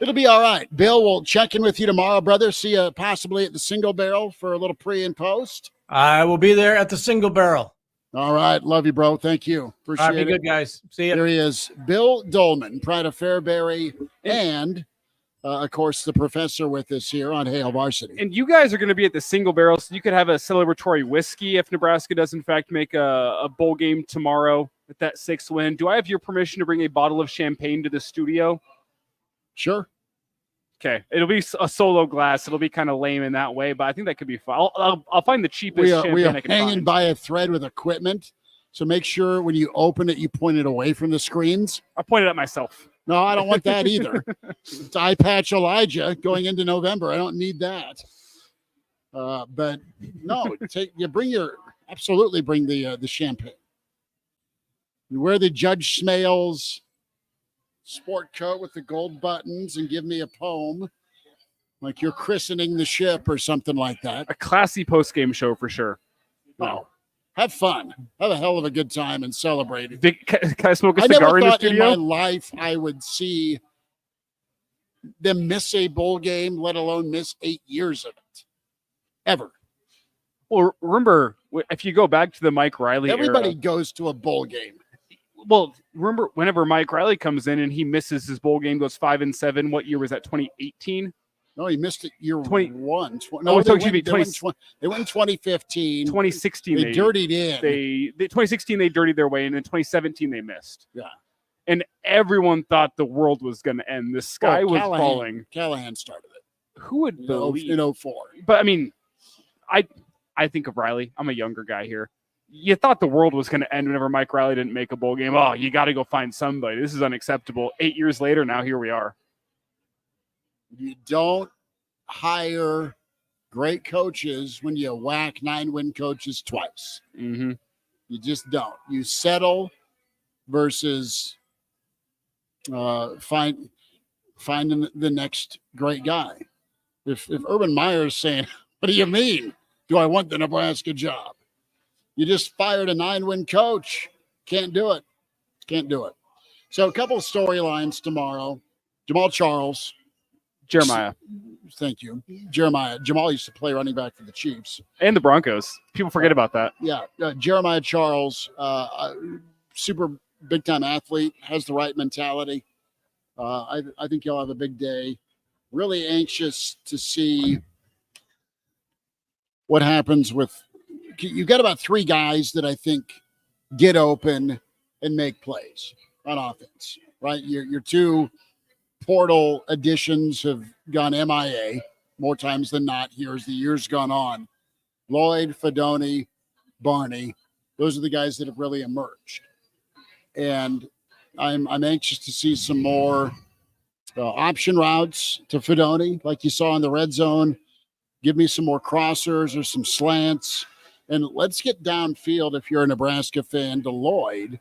It'll be all right. Bill, we'll check in with you tomorrow, brother. See you possibly at the Single Barrel for a little pre and post. I will be there at the Single Barrel. All right. Love you, bro. Thank you. Appreciate it. Be good, guys. See you. There he is, Bill Doleman, Pride of Fairbury, and of course, the professor with us here on Hail Varsity. And you guys are going to be at the Single Barrel, so you could have a celebratory whiskey if Nebraska does, in fact, make a bowl game tomorrow with that 6th win. Do I have your permission to bring a bottle of champagne to the studio? Sure. Okay. It'll be a solo glass. It'll be kind of lame in that way, but I think that could be fun. I'll find the cheapest champagne we I are can hanging find. by a thread with equipment, so make sure when you open it, you point it away from the screens. I pointed at myself. No, I don't want that either. It's eye patch Elijah going into November. I don't need that. But no, absolutely bring the champagne. You wear the Judge Smales sport coat with the gold buttons and give me a poem like you're christening the ship or something like that. A classy post-game show for sure. Oh, have fun, have a hell of a good time, and celebrate. Can I smoke a I cigar never in the thought studio? in my life I would see them miss a bowl game, let alone miss 8 years of it, ever. Well, remember, if you go back to the Mike Riley Everybody era, goes to a bowl game. well, remember whenever Mike Riley comes in and he misses his bowl game, goes 5-7. What year was that? 2018. No, he missed it year 20 one. No, they excuse me, they went 2015. 2016. They dirtied in. They 2016 they dirtied their way, and in 2017 they missed. Yeah. And everyone thought the world was going to end. The sky was falling. Callahan started it. Who would believe in 04? But I mean, I think of Riley. I'm a younger guy here. You thought the world was going to end whenever Mike Riley didn't make a bowl game. Oh, you got to go find somebody. This is unacceptable. 8 years later, now here we are. You don't hire great coaches when you whack 9-win coaches twice. Mm-hmm. You just don't. You settle versus finding the next great guy. If Urban Meyer's saying, what do you mean? Do I want the Nebraska job? You just fired a 9-win coach. Can't do it. Can't do it. So a couple of storylines tomorrow. Jeremiah. Thank you. Jeremiah. Jamal used to play running back for the Chiefs. And the Broncos. People forget about that. Yeah. Jeremiah Charles, super big-time athlete, has the right mentality. I think he'll have a big day. Really anxious to see what happens with – you've got about 3 guys that I think get open and make plays on offense, right? Your 2 portal additions have gone MIA more times than not here as the year's gone on. Lloyd, Fedoni, Barney, those are the guys that have really emerged. And I'm anxious to see some more option routes to Fedoni, like you saw in the red zone. Give me some more crossers or some slants. And let's get downfield, if you're a Nebraska fan, to Lloyd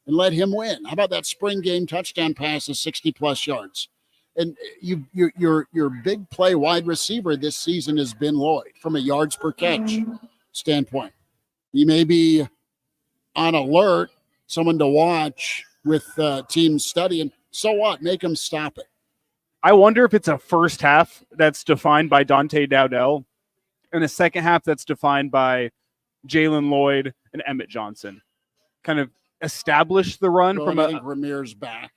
and let him win. How about that spring game touchdown pass of 60-plus yards? And your big play wide receiver this season has been Lloyd from a yards per catch standpoint. He may be on alert, someone to watch with teams studying. So what? Make them stop it. I wonder if it's a first half that's defined by Dante Dowdell and a second half that's defined by Jalen Lloyd and Emmett Johnson. Kind of establish the run I think Ramirez back.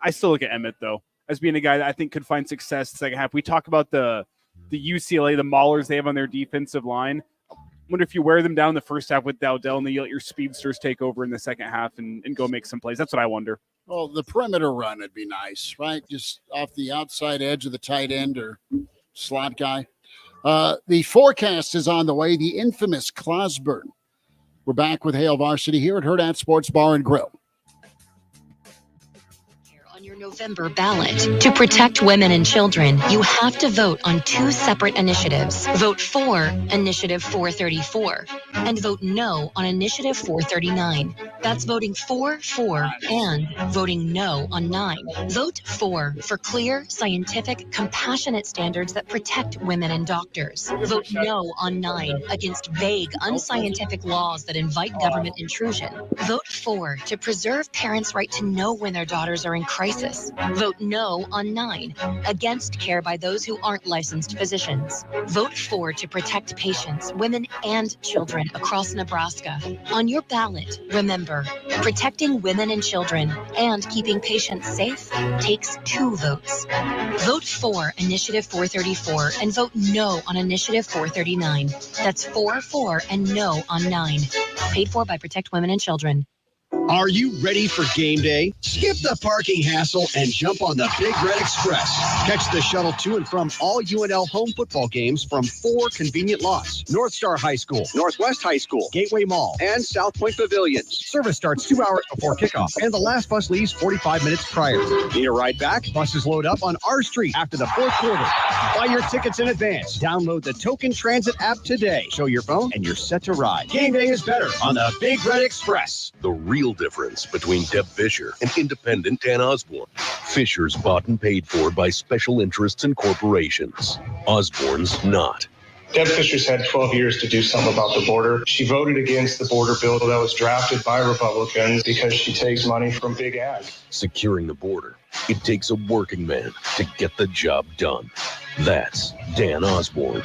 I still look at Emmett, though, as being a guy that I think could find success the second half. We talk about the UCLA, the maulers they have on their defensive line. I wonder if you wear them down the first half with Dowdell and then you let your speedsters take over in the second half and go make some plays. That's what I wonder. Well, the perimeter run would be nice, right? Just off the outside edge of the tight end or slot guy. The forecast is on the way. The infamous Clausborne. We're back with Hail Varsity here at Hurrdat Sports Bar and Grill. On your November ballot, to protect women and children, you have to vote on 2 separate initiatives. Vote for Initiative 434 and vote no on Initiative 439. That's voting for, and voting no on 9. Vote for clear, scientific, compassionate standards that protect women and doctors. Vote no on 9 against vague, unscientific laws that invite government intrusion. Vote for to preserve parents' right to know when their daughters are in crisis. Vote no on 9 against care by those who aren't licensed physicians. Vote for to protect patients, women, and children across Nebraska. On your ballot, remember, protecting women and children and keeping patients safe takes 2 votes. Vote for Initiative 434 and vote no on Initiative 439. That's 4 and no on 9. Paid for by Protect Women and Children. Are you ready for game day? Skip the parking hassle and jump on the Big Red Express. Catch the shuttle to and from all UNL home football games from 4 convenient lots: North Star High School, Northwest High School, Gateway Mall, and South Point Pavilions. Service starts 2 hours before kickoff, and the last bus leaves 45 minutes prior. Need a ride back? Buses load up on our street after the 4th quarter. Buy your tickets in advance. Download the Token Transit app today. Show your phone, and you're set to ride. Game day is better on the Big Red Express. The real difference between Deb Fisher and independent Dan Osborne. Fisher's bought and paid for by special interests and corporations. Osborne's not. Deb Fischer's had 12 years to do something about the border. She voted against the border bill that was drafted by Republicans because she takes money from big ag. Securing the border. It takes a working man to get the job done. That's Dan Osborne.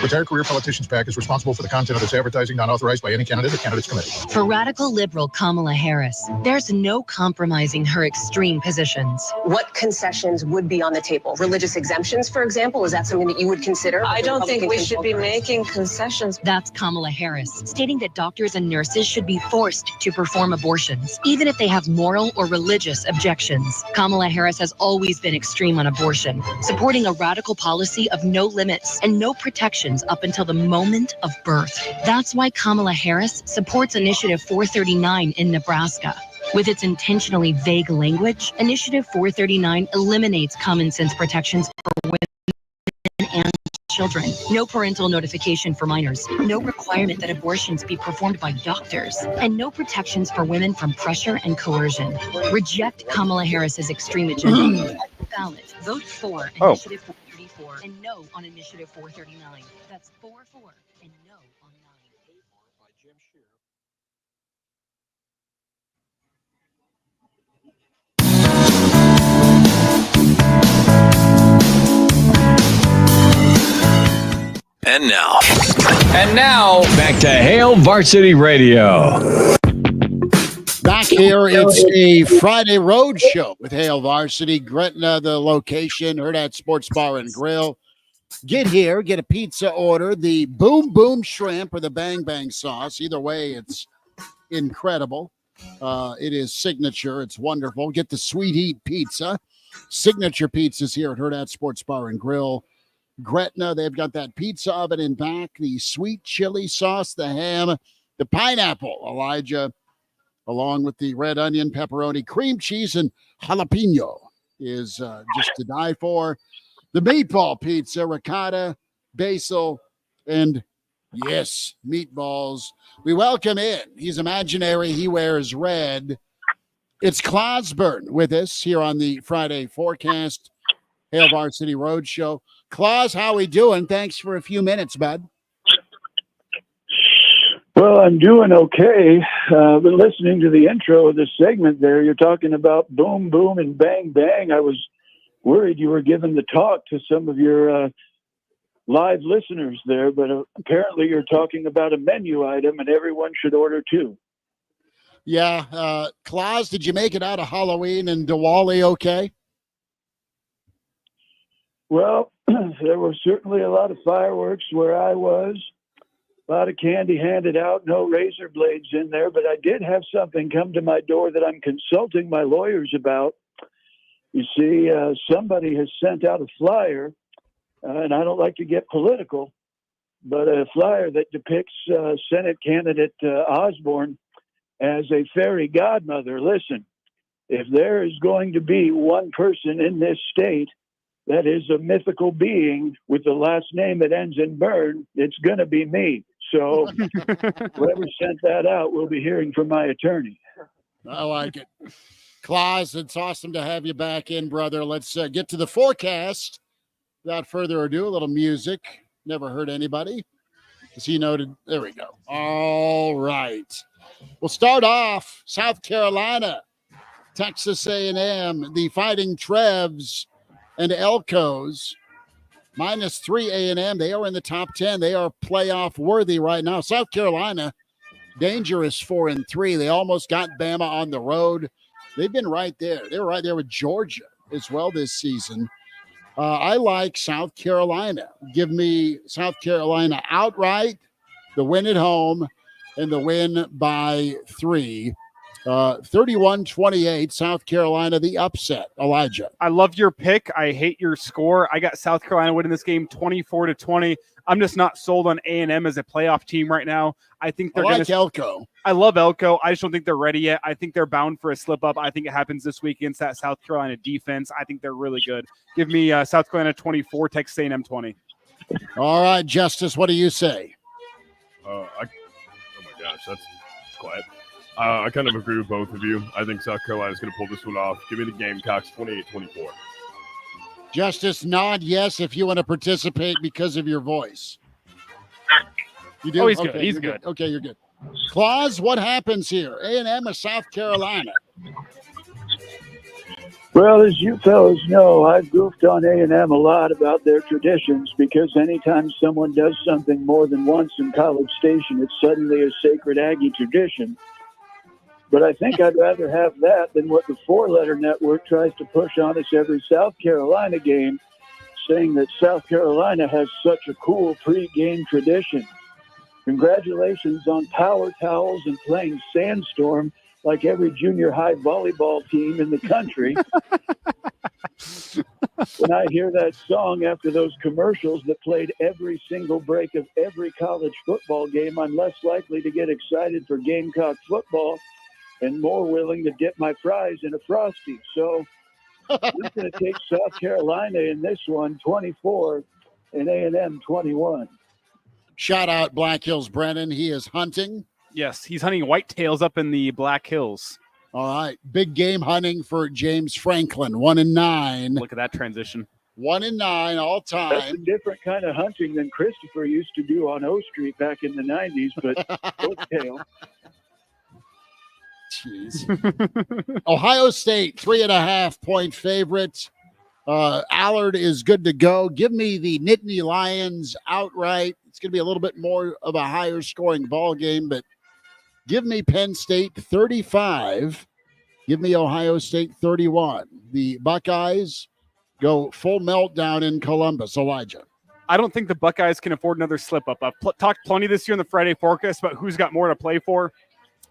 Retired career politicians PAC is responsible for the content of this advertising not authorized by any candidate or candidates committee. For radical liberal Kamala Harris, there's no compromising her extreme positions. What concessions would be on the table? Religious exemptions, for example? Is that something that you would consider? I don't think we should be making concessions. That's Kamala Harris, stating that doctors and nurses should be forced to perform abortions, even if they have moral or religious objections. Kamala Harris has always been extreme on abortion, supporting a radical policy of no limits and no protections up until the moment of birth. That's why Kamala Harris supports Initiative 439 in Nebraska. With its intentionally vague language, Initiative 439 eliminates common sense protections for women and children. No parental notification for minors, no requirement that abortions be performed by doctors, and no protections for women from pressure and coercion. Reject Kamala Harris's extreme agenda. Ballot. Vote for Initiative 434 and no on Initiative 439. That's 4 and no on 9. And now. Back to Hail Varsity Radio. Back here, it's a Friday road show with Hail Varsity. Gretna, the location, Hurrdat Sports Bar and Grill. Get here, get a pizza order, the Boom Boom Shrimp or the Bang Bang Sauce. Either way, it's incredible. It is signature. It's wonderful. Get the Sweet Heat Pizza. Signature pizzas here at Hurrdat Sports Bar and Grill. Gretna, they've got that pizza oven in back, the sweet chili sauce, the ham, the pineapple, Elijah, along with the red onion, pepperoni, cream cheese, and jalapeno is just to die for. The meatball pizza, ricotta, basil, and yes, meatballs. We welcome in. He's imaginary. He wears red. It's Clausborne with us here on the Friday Forecast, Hail Varsity Road Show. Claus, how we doing? Thanks for a few minutes, bud. Well, I'm doing okay. Been listening to the intro of this segment there. You're talking about boom, boom, and bang, bang. I was worried you were giving the talk to some of your live listeners there, but apparently you're talking about a menu item and everyone should order too. Yeah. Claus, did you make it out of Halloween and Diwali okay? Well, there were certainly a lot of fireworks where I was. A lot of candy handed out, no razor blades in there, but I did have something come to my door that I'm consulting my lawyers about. You see, somebody has sent out a flyer, and I don't like to get political, but a flyer that depicts Senate candidate Osborne as a fairy godmother. Listen, if there is going to be one person in this state that is a mythical being with the last name that ends in Byrne, it's going to be me. So whoever sent that out will be hearing from my attorney. I like it. Claus, it's awesome to have you back in, brother. Let's get to the forecast. Without further ado, a little music. Never hurt anybody. As he noted, there we go. All right. We'll start off South Carolina, Texas A&M, the Fighting Trevs, and Elkos. -3 A&M. They are in the top 10. They are playoff worthy right now. South Carolina, dangerous 4-3. They almost got Bama on the road. They've been right there. They were right there with Georgia as well this season. I like South Carolina. Give me South Carolina outright, the win at home, and the win by 3. 31-28, South Carolina, the upset. Elijah. I love your pick. I hate your score. I got South Carolina winning this game 24-20. I'm just not sold on A&M as a playoff team right now. I think they're going to Elko. I love Elko. I just don't think they're ready yet. I think they're bound for a slip up. I think it happens this week against that South Carolina defense. I think they're really good. Give me South Carolina 24, Texas A&M 20. All right, Justice, what do you say? Oh my gosh, that's quiet. I kind of agree with both of you. I think South Carolina's going to pull this one off. Give me the Gamecocks 28-24. Justice, nod yes if you want to participate because of your voice. You do? Oh, he's okay, good. He's you're good. Okay, you're good. Claus, what happens here? A&M or South Carolina? Well, as you fellas know, I've goofed on A&M a lot about their traditions because anytime someone does something more than once in College Station, it's suddenly a sacred Aggie tradition. But I think I'd rather have that than what the four-letter network tries to push on us every South Carolina game, saying that South Carolina has such a cool pre-game tradition. Congratulations on power towels and playing Sandstorm like every junior high volleyball team in the country. When I hear that song after those commercials that played every single break of every college football game, I'm less likely to get excited for Gamecock football and more willing to dip my fries in a Frosty. So I'm going to take South Carolina in this one, 24, and A&M 21. Shout out Black Hills Brennan. He is hunting. Yes, he's hunting whitetails up in the Black Hills. All right. Big game hunting for James Franklin, 1-9. Look at that transition. 1-9 all time. That's a different kind of hunting than Christopher used to do on O Street back in the 90s, but whitetail. Jeez. Ohio State, 3.5-point favorite. Allard is good to go. Give me the Nittany Lions outright. It's going to be a little bit more of a higher scoring ball game, but give me Penn State 35. Give me Ohio State 31. The Buckeyes go full meltdown in Columbus. Elijah. I don't think the Buckeyes can afford another slip-up. I've talked plenty this year in the Friday forecast about who's got more to play for.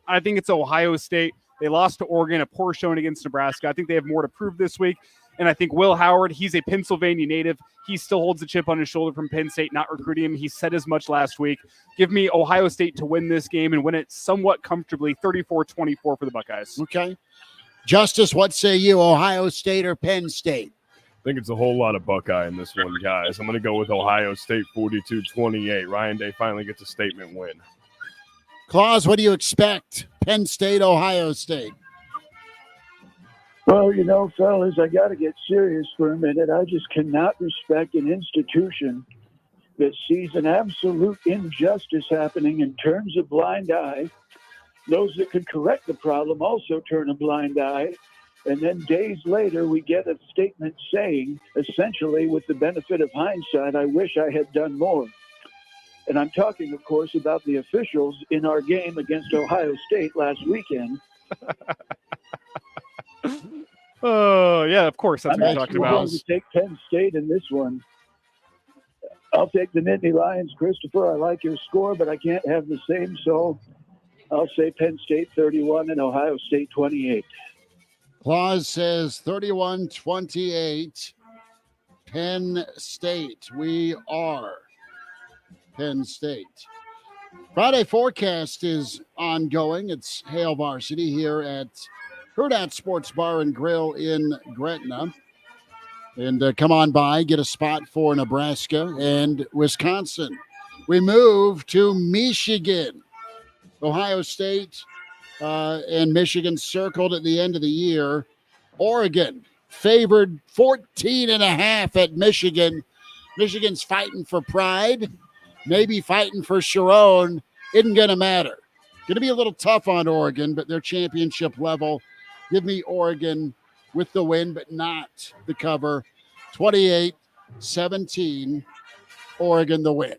I think it's Ohio State. They lost to Oregon, a poor showing against Nebraska. I think they have more to prove this week. And I think Will Howard, he's a Pennsylvania native. He still holds a chip on his shoulder from Penn State, not recruiting him. He said as much last week. Give me Ohio State to win this game and win it somewhat comfortably, 34-24 for the Buckeyes. Okay. Justice, what say you, Ohio State or Penn State? I think it's a whole lot of Buckeye in this one, guys. I'm going to go with Ohio State 42-28. Ryan Day finally gets a statement win. Claus, what do you expect? Penn State, Ohio State. Well, you know, fellas, I got to get serious for a minute. I just cannot respect an institution that sees an absolute injustice happening and turns a blind eye. Those that could correct the problem also turn a blind eye. And then days later, we get a statement saying, essentially, with the benefit of hindsight, I wish I had done more. And I'm talking, of course, about the officials in our game against Ohio State last weekend. Oh, yeah, of course. That's what you're talking about. I'm going to take Penn State in this one. I'll take the Nittany Lions, Christopher. I like your score, but I can't have the same, so I'll say Penn State 31 and Ohio State 28. Claus says 31-28, Penn State. We are Penn State. Friday forecast is ongoing. It's Hail Varsity here at Hurrdat Sports Bar and Grill in Gretna. And come on by, get a spot for Nebraska and Wisconsin. We move to Michigan. Ohio State and Michigan circled at the end of the year. Oregon favored 14.5 at Michigan. Michigan's fighting for pride, maybe fighting for Sharon. Isn't going to matter. Going to be a little tough on Oregon, but they're championship level. Give me Oregon with the win, but not the cover. 28-17, Oregon the win.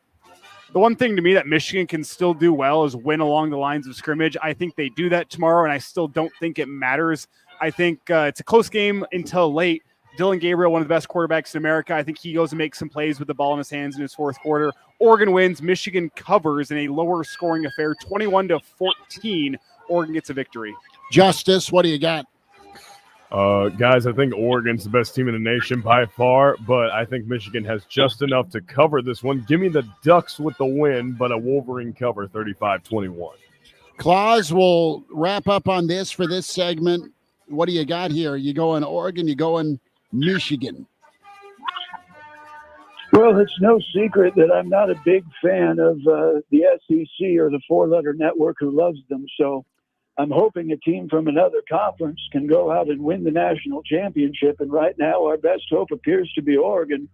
The one thing to me that Michigan can still do well is win along the lines of scrimmage. I think they do that tomorrow, and I still don't think it matters. I think it's a close game until late. Dylan Gabriel, one of the best quarterbacks in America. I think he goes and makes some plays with the ball in his hands in his fourth quarter. Oregon wins. Michigan covers in a lower scoring affair, 21-14. Oregon gets a victory. Justice, what do you got? Guys, I think Oregon's the best team in the nation by far, but I think Michigan has just enough to cover this one. Give me the Ducks with the win, but a Wolverine cover, 35-21. Claus will wrap up on this for this segment. What do you got here? You going Oregon, you going Michigan? Well, it's no secret that I'm not a big fan of the SEC or the four-letter network who loves them, so I'm hoping a team from another conference can go out and win the national championship. And right now, our best hope appears to be Oregon.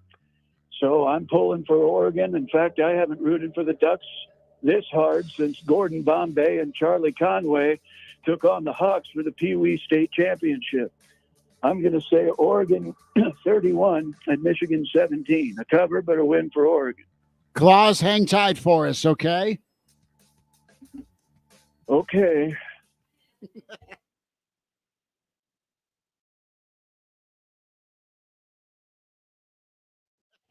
So I'm pulling for Oregon. In fact, I haven't rooted for the Ducks this hard since Gordon Bombay and Charlie Conway took on the Hawks for the Pee Wee State Championship. I'm going to say Oregon 31 and Michigan 17. A cover, but a win for Oregon. Claus, hang tight for us, okay? Okay.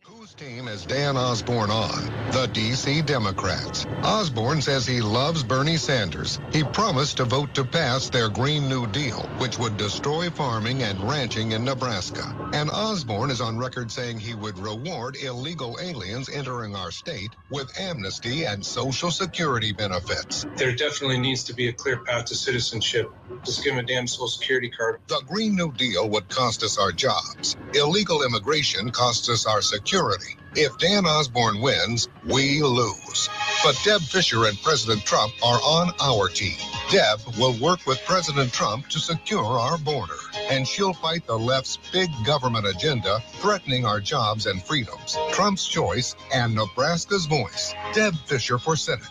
Whose team is Dan Osborne on? The D.C. Democrats. Osborne says he loves Bernie Sanders. He promised to vote to pass their Green New Deal, which would destroy farming and ranching in Nebraska. And Osborne is on record saying he would reward illegal aliens entering our state with amnesty and Social Security benefits. There definitely needs to be a clear path to citizenship. Just give him a damn Social Security card. The Green New Deal would cost us our jobs. Illegal immigration costs us our security. If Dan Osborne wins, we lose. But Deb Fischer and President Trump are on our team. Deb will work with President Trump to secure our border. And she'll fight the left's big government agenda, threatening our jobs and freedoms. Trump's choice and Nebraska's voice. Deb Fischer for Senate.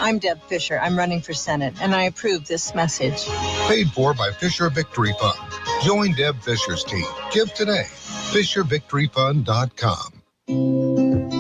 I'm Deb Fischer. I'm running for Senate, and I approve this message. Paid for by Fisher Victory Fund. Join Deb Fischer's team. Give today. FisherVictoryFund.com.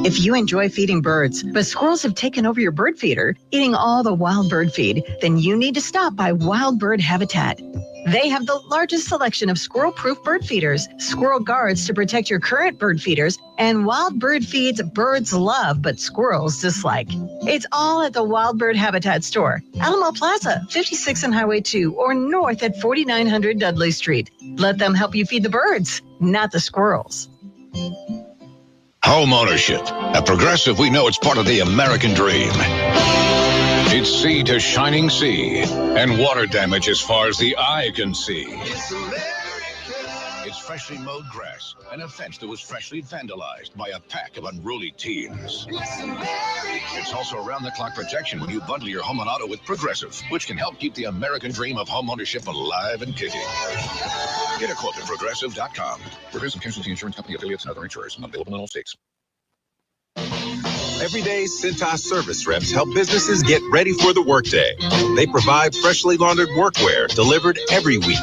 If you enjoy feeding birds, but squirrels have taken over your bird feeder, eating all the wild bird feed, then you need to stop by Wild Bird Habitat. They have the largest selection of squirrel-proof bird feeders, squirrel guards to protect your current bird feeders, and wild bird feeds birds love but squirrels dislike. It's all at the Wild Bird Habitat store, Alamo Plaza, 56 on Highway 2, or north at 4900 Dudley Street. Let them help you feed the birds, not the squirrels. Home ownership. At Progressive, we know it's part of the American dream. It's sea to shining sea, and water damage as far as the eye can see. It's freshly mowed grass, and a fence that was freshly vandalized by a pack of unruly teens. It's also around-the-clock protection when you bundle your home and auto with Progressive, which can help keep the American dream of home ownership alive and kicking. Get a quote at Progressive.com. Progressive Casualty Insurance Company, affiliates, and other insurers. Not available in all states. Every day, Cintas service reps help businesses get ready for the workday. They provide freshly laundered workwear delivered every week.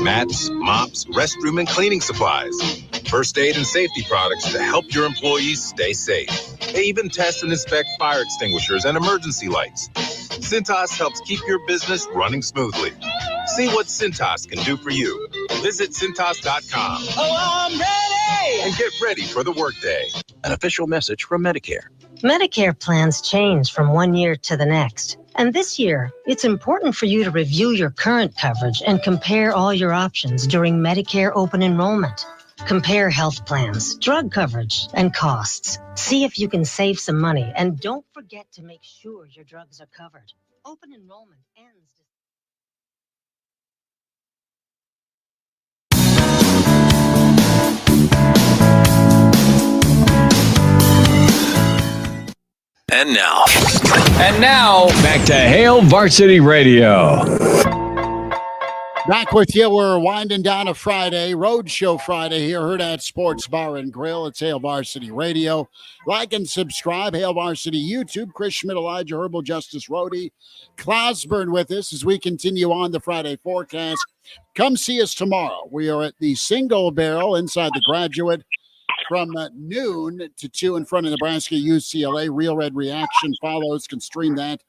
Mats, mops, restroom and cleaning supplies. First aid and safety products to help your employees stay safe. They even test and inspect fire extinguishers and emergency lights. Cintas helps keep your business running smoothly. See what Cintas can do for you. Visit Cintas.com. Oh, I'm ready! And get ready for the workday. An official message from Medicare. Medicare plans change from one year to the next. And this year, it's important for you to review your current coverage and compare all your options during Medicare open enrollment. Compare health plans, drug coverage, and costs. See if you can save some money, and don't forget to make sure your drugs are covered. Open enrollment ends. And now, back to Hail Varsity Radio. Back with you. We're winding down a Friday, Roadshow Friday here, Hurrdat Sports Bar and Grill. It's Hail Varsity Radio. Like and subscribe, Hail Varsity YouTube. Chris Schmidt, Elijah Herbel, Justice Rhody, Clausborne with us as we continue on the Friday forecast. Come see us tomorrow. We are at the Single Barrel inside the Graduate from noon to 2 in front of Nebraska-UCLA. Real Red Reaction follows. Can stream that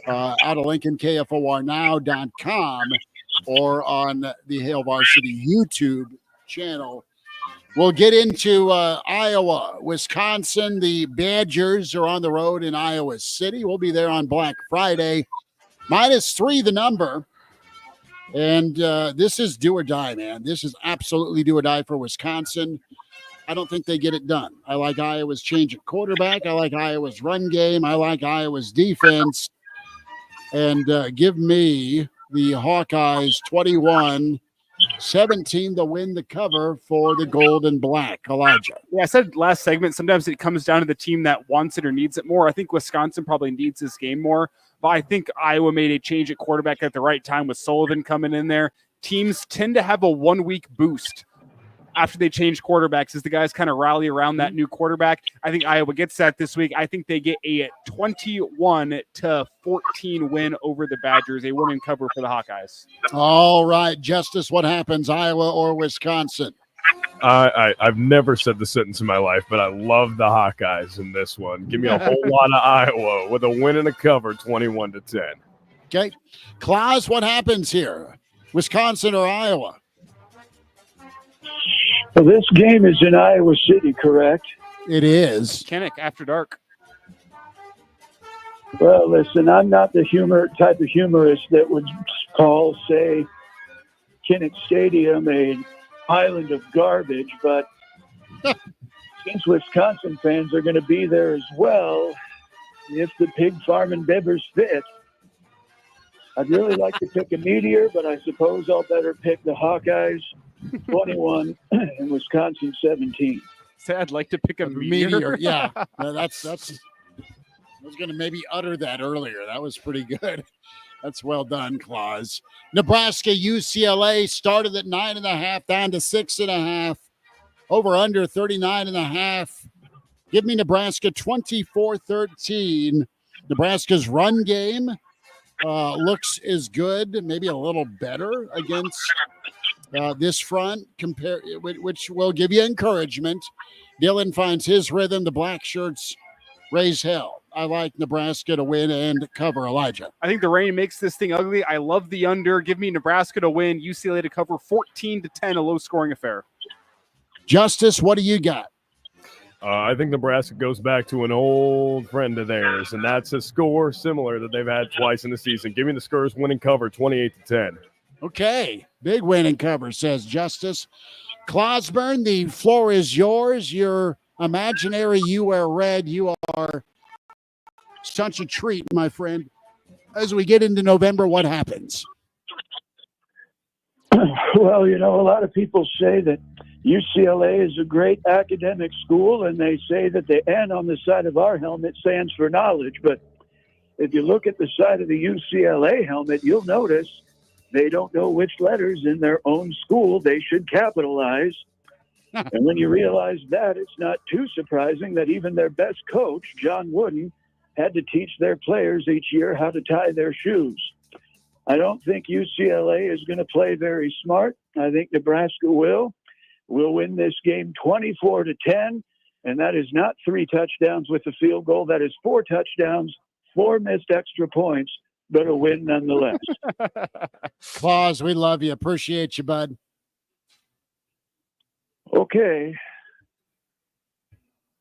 out of Lincoln, KFORnow.com, or on the Hail Varsity YouTube channel. We'll get into Iowa, Wisconsin. The Badgers are on the road in Iowa City. We'll be there on Black Friday. -3 the number. And this is do or die, man. This is absolutely do or die for Wisconsin. I don't think they get it done. I like Iowa's change at quarterback. I like Iowa's run game. I like Iowa's defense. And give me the Hawkeyes 21-17 to win the cover for the Gold and Black. Elijah. Yeah, I said last segment, sometimes it comes down to the team that wants it or needs it more. I think Wisconsin probably needs this game more, but I think Iowa made a change at quarterback at the right time with Sullivan coming in there. Teams tend to have a 1 week boost after they change quarterbacks as the guys kind of rally around that new quarterback. I think Iowa gets that this week. I think they get a 21-14 win over the Badgers, a win and cover for the Hawkeyes. All right, Justice, what happens, Iowa or Wisconsin? I've never said the sentence in my life, but I love the Hawkeyes in this one. Give me a whole lot of Iowa with a win and a cover, 21-10. Okay. Claus, what happens here? Wisconsin or Iowa? Well, this game is in Iowa City, correct? It is. Kinnick after dark. Well, listen, I'm not the type of humorist that would call, say, Kinnick Stadium a island of garbage, but since Wisconsin fans are going to be there as well, if the pig farm and Bibbers fit, I'd really like to pick a Meteor, but I suppose I'll better pick the Hawkeyes 21 and Wisconsin 17. Say I'd like to pick a Meteor. Yeah, that's. I was going to maybe utter that earlier. That was pretty good. That's well done, Claus. Nebraska-UCLA started at 9.5 down to 6.5. Over under 39.5. Give me Nebraska 24-13. Nebraska's run game looks as good, maybe a little better against this front, which will give you encouragement. Dylan finds his rhythm. The black shirts raise hell. I like Nebraska to win and cover, Elijah. I think the rain makes this thing ugly. I love the under. Give me Nebraska to win, UCLA to cover 14-10, a low-scoring affair. Justice, what do you got? I think Nebraska goes back to an old friend of theirs, and that's a score similar that they've had twice in the season. Give me the Skurs win and cover, 28-10. Okay, big win and cover, says Justice. Clausborne, the floor is yours. You're imaginary. You wear red. You are such a treat, my friend. As we get into November, what happens? Well, a lot of people say that UCLA is a great academic school, and they say that the N on the side of our helmet stands for knowledge. But if you look at the side of the UCLA helmet, you'll notice they don't know which letters in their own school they should capitalize. And when you realize that, it's not too surprising that even their best coach, John Wooden, had to teach their players each year how to tie their shoes. I don't think UCLA is going to play very smart. I think Nebraska will. We'll win this game 24-10, and that is not 3 touchdowns with a field goal. That is 4 touchdowns, 4 missed extra points, but a win nonetheless. Claus, we love you. Appreciate you, bud. Okay.